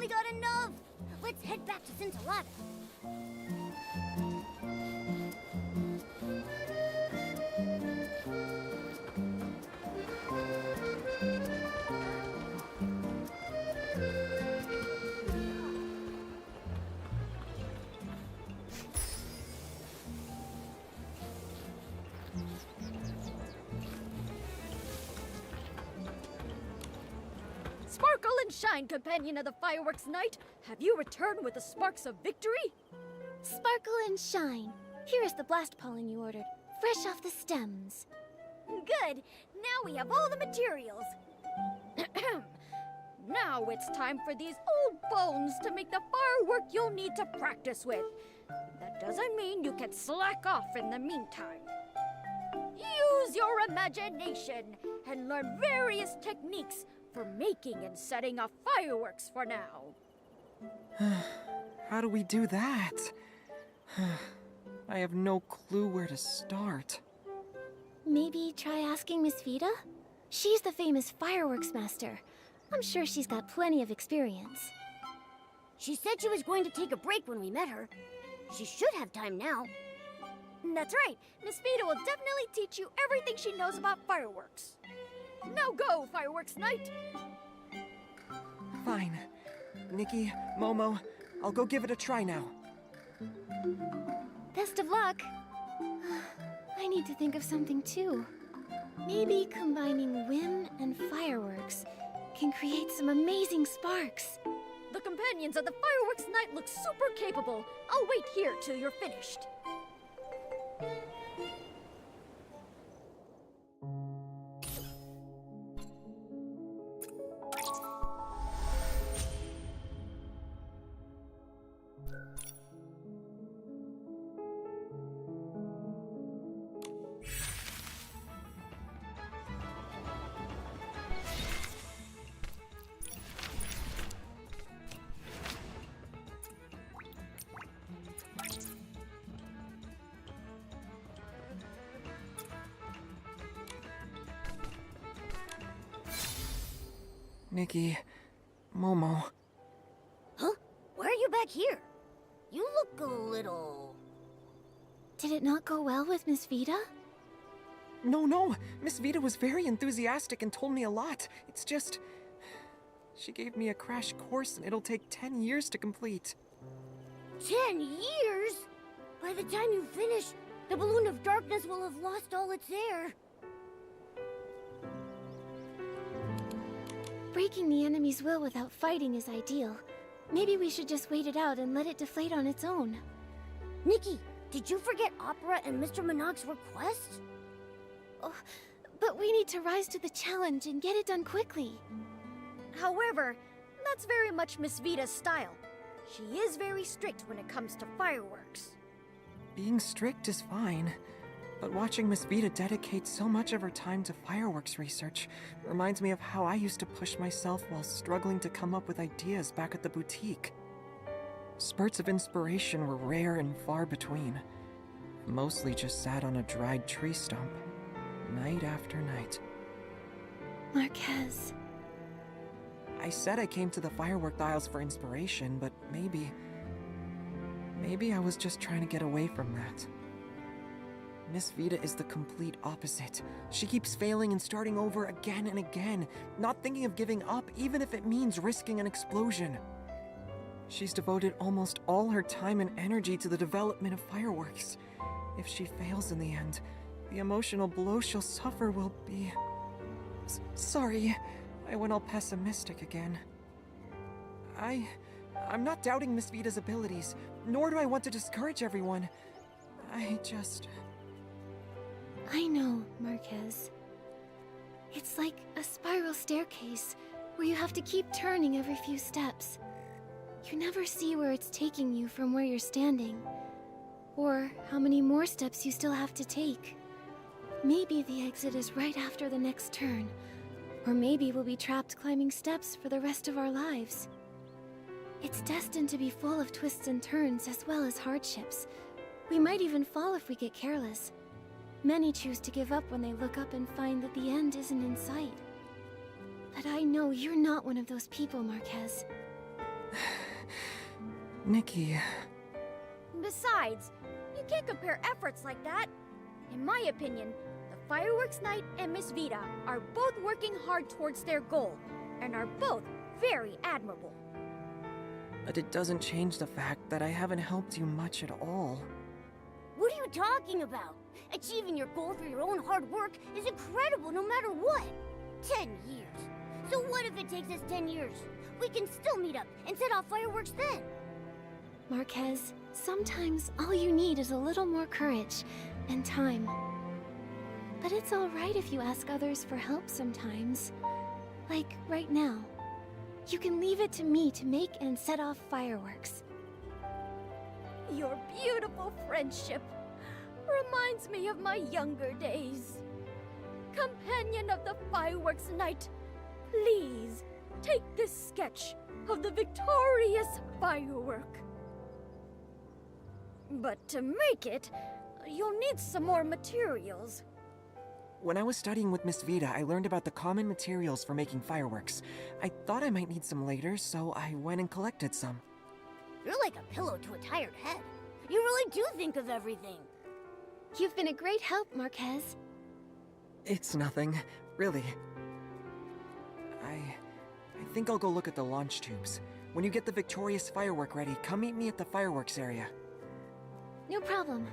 finally got enough! Let's head back to Scintillata. Sparkle and shine, companion of the fireworks night! Have you returned with the sparks of victory? Sparkle and shine. Here is the blast pollen you ordered, fresh off the stems. Good! Now we have all the materials. Now it's time for these old bones to make the firework you'll need to practice with. That doesn't mean you can slack off in the meantime. Use your imagination and learn various techniques for making and setting off fireworks for now. How do we do that? I have no clue where to start. Maybe try asking Miss Vida? She's the famous fireworks master. I'm sure she's got plenty of experience. She said she was going to take a break when we met her. She should have time now. That's right. Miss Vida will definitely teach you everything she knows about fireworks. Now go, fireworks night! Fine. Nikki, Momo, I'll go give it a try now. Best of luck. I need to think of something too. Maybe combining whim and fireworks can create some amazing sparks. The companions of the fireworks night look super capable. I'll wait here till you're finished. Nikki, Momo. Huh? Why are you back here? You look a little... Did it not go well with Miss Vida? No. Miss Vida was very enthusiastic and told me a lot. It's just... She gave me a crash course and it'll take 10 years to complete. 10 years? By the time you finish, the balloon of darkness will have lost all its air. Breaking the enemy's will without fighting is ideal. Maybe we should just wait it out and let it deflate on its own. Nikki, did you forget Opera and Mr. Minog's request? Oh, but we need to rise to the challenge and get it done quickly. However, that's very much Miss Vida's style. She is very strict when it comes to fireworks. Being strict is fine, but watching Miss Vida dedicate so much of her time to fireworks research reminds me of how I used to push myself while struggling to come up with ideas back at the boutique. Spurts of inspiration were rare and far between. Mostly just sat on a dried tree stump, night after night. Marquez. I said I came to the firework aisles for inspiration, but maybe I was just trying to get away from that. Miss Vida is the complete opposite. She keeps failing and starting over again and again, not thinking of giving up even if it means risking an explosion. She's devoted almost all her time and energy to the development of fireworks. If she fails in the end, the emotional blow she'll suffer will be... Sorry, I went all pessimistic again. I'm not doubting Miss Vida's abilities, nor do I want to discourage everyone. I know, Marquez. It's like a spiral staircase where you have to keep turning every few steps. You never see where it's taking you from where you're standing, or how many more steps you still have to take. Maybe the exit is right after the next turn, or maybe we'll be trapped climbing steps for the rest of our lives. It's destined to be full of twists and turns as well as hardships. We might even fall if we get careless. Many choose to give up when they look up and find that the end isn't in sight. But I know you're not one of those people, Marquez. Nikki... Besides, you can't compare efforts like that. In my opinion, the Fireworks Night and Miss Vida are both working hard towards their goal, and are both very admirable. But it doesn't change the fact that I haven't helped you much at all. What are you talking about? Achieving your goal through your own hard work is incredible no matter what. 10 years. So what if it takes us 10 years? We can still meet up and set off fireworks then. Marquez, sometimes all you need is a little more courage and time. But it's alright if you ask others for help sometimes. Like right now. You can leave it to me to make and set off fireworks. Your beautiful friendship reminds me of my younger days. Companion of the Fireworks Night, please take this sketch of the victorious firework. But to make it, you'll need some more materials. When I was studying with Miss Vida, I learned about the common materials for making fireworks. I thought I might need some later, so I went and collected some. You're like a pillow to a tired head. You really do think of everything. You've been a great help, Marquez. It's nothing, really. I think I'll go look at the launch tubes. When you get the victorious firework ready, come meet me at the fireworks area. No problem.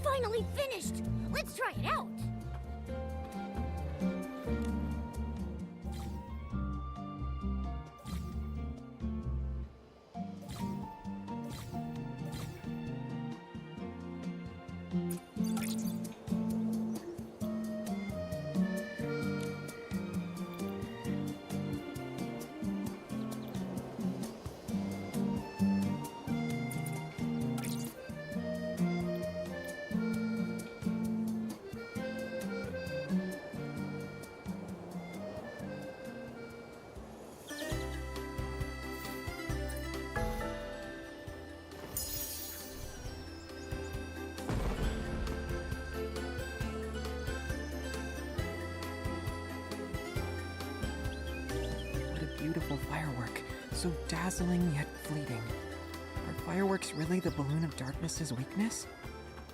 Finally finished! Let's try it out! Beautiful firework, so dazzling yet fleeting. Are fireworks really the balloon of darkness's weakness?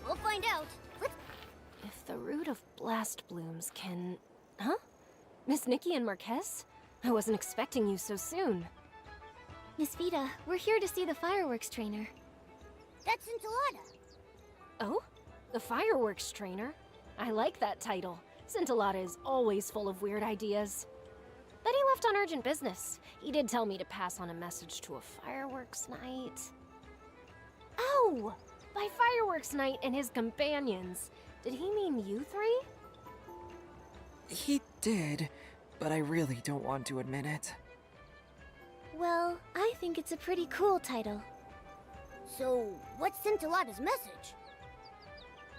We'll find out. If the root of blast blooms can... Huh? Miss Nikki and Marquez? I wasn't expecting you so soon. Miss Vida, we're here to see the fireworks trainer. That's Scintillata. Oh? The fireworks trainer? I like that title. Scintillata is always full of weird ideas. But he left on urgent business. He did tell me to pass on a message to a fireworks night. Oh! By fireworks night and his companions. Did he mean you three? He did, but I really don't want to admit it. Well, I think it's a pretty cool title. So, what's Scintillata's message?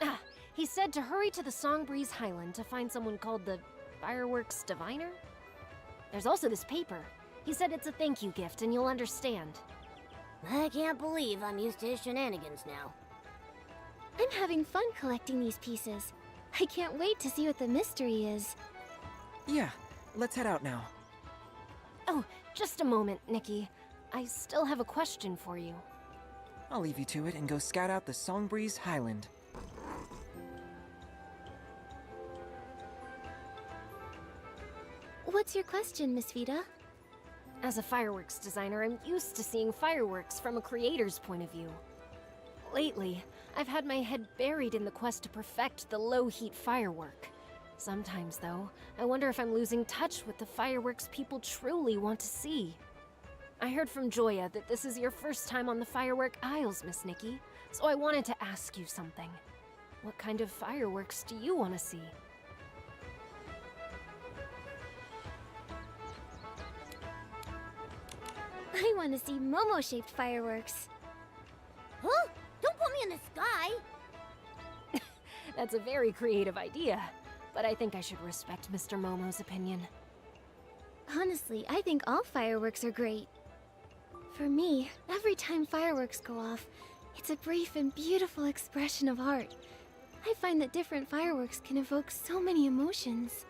Ah, he said to hurry to the Songbreeze Highland to find someone called the Fireworks Diviner? There's also this paper. He said it's a thank you gift and you'll understand. I can't believe I'm used to his shenanigans now. I'm having fun collecting these pieces. I can't wait to see what the mystery is. Yeah, let's head out now. Oh, just a moment, Nikki. I still have a question for you. I'll leave you to it and go scout out the Songbreeze Highland. What's your question, Miss Vida? As a fireworks designer, I'm used to seeing fireworks from a creator's point of view. Lately, I've had my head buried in the quest to perfect the low-heat firework. Sometimes, though, I wonder if I'm losing touch with the fireworks people truly want to see. I heard from Joya that this is your first time on the Firework Isles, Miss Nikki, so I wanted to ask you something. What kind of fireworks do you want to see? I want to see Momo-shaped fireworks. Huh? Don't put me in the sky! That's a very creative idea, but I think I should respect Mr. Momo's opinion. Honestly, I think all fireworks are great. For me, every time fireworks go off, it's a brief and beautiful expression of art. I find that different fireworks can evoke so many emotions.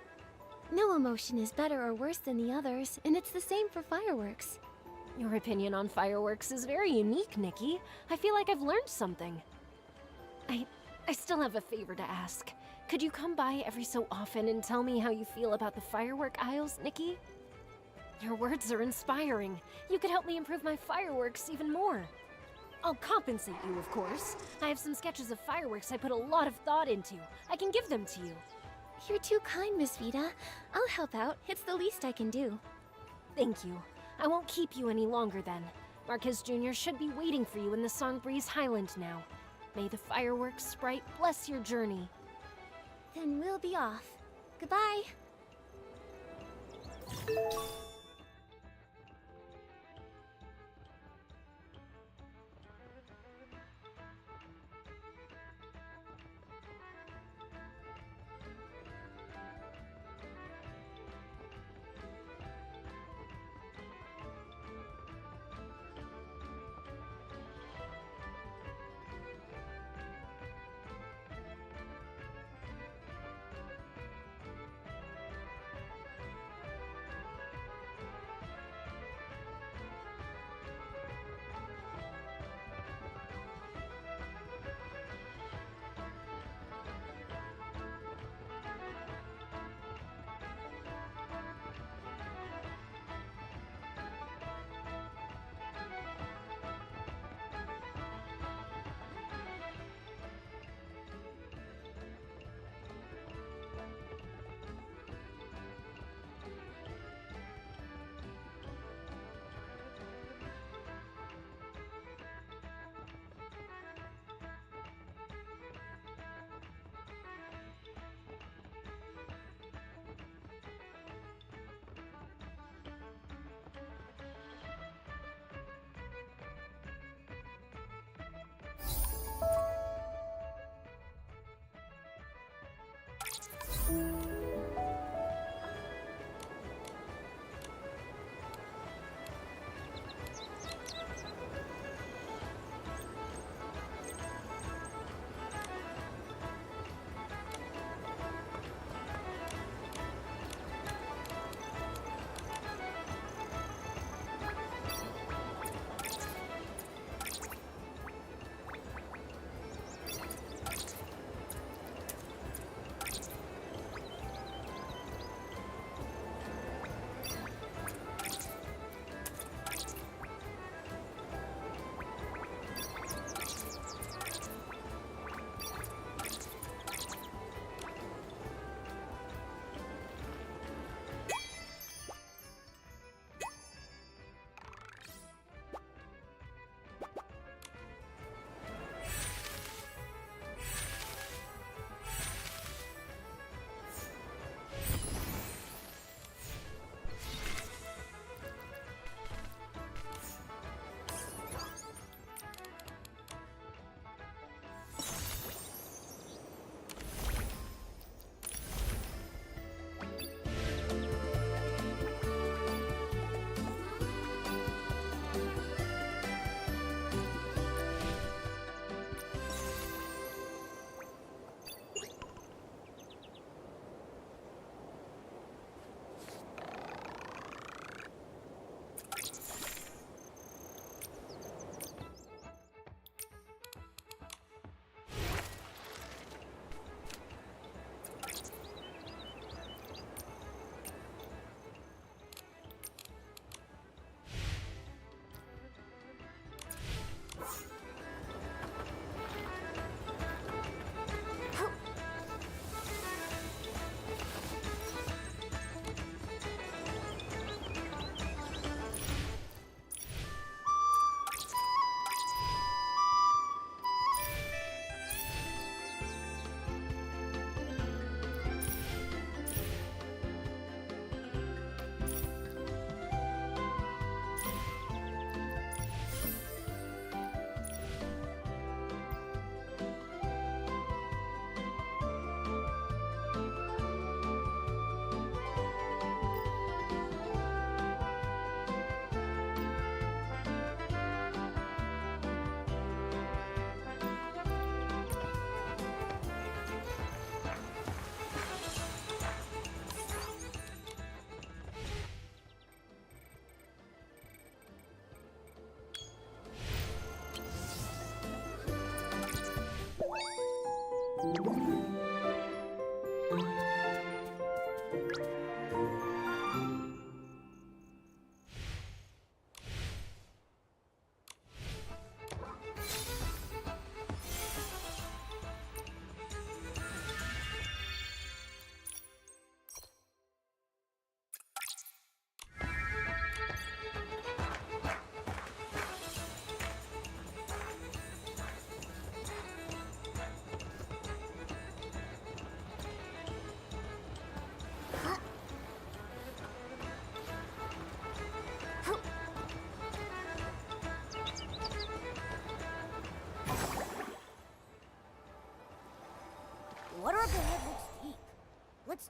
No emotion is better or worse than the others, and it's the same for fireworks. Your opinion on fireworks is very unique, Nikki. I feel like I've learned something. I still have a favor to ask. Could you come by every so often and tell me how you feel about the Firework Isles, Nikki? Your words are inspiring. You could help me improve my fireworks even more. I'll compensate you, of course. I have some sketches of fireworks I put a lot of thought into. I can give them to you. You're too kind, Miss Vida. I'll help out. It's the least I can do. Thank you. I won't keep you any longer then. Marquez Jr. should be waiting for you in the Songbreeze Highland now. May the fireworks sprite bless your journey. Then we'll be off. Goodbye.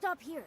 stop here.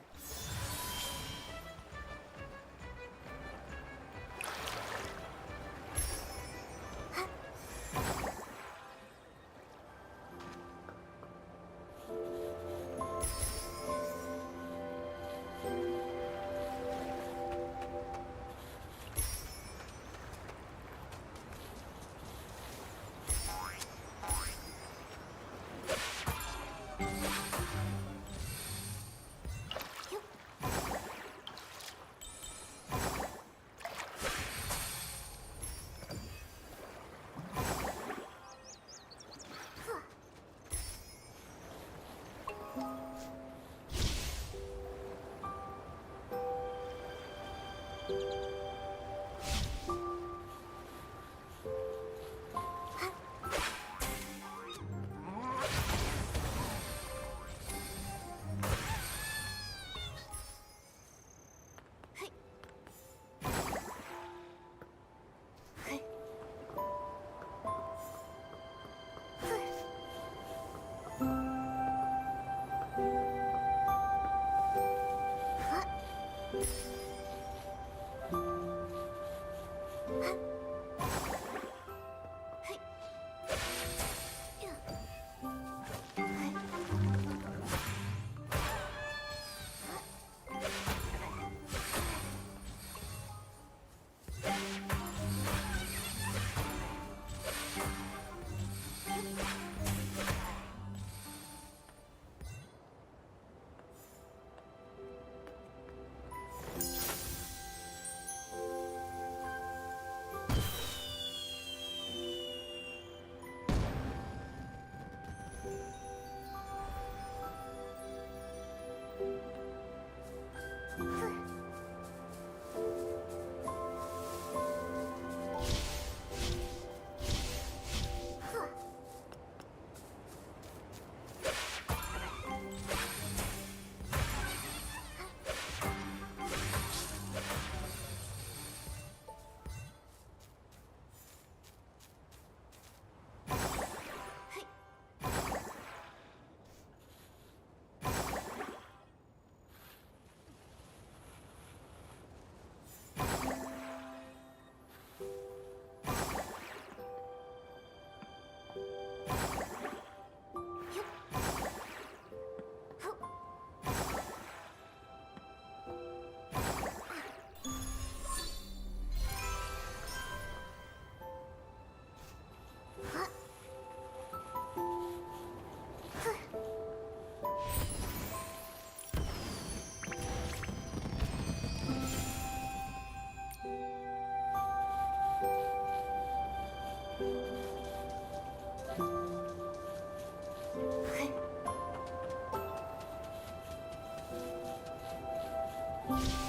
Huh?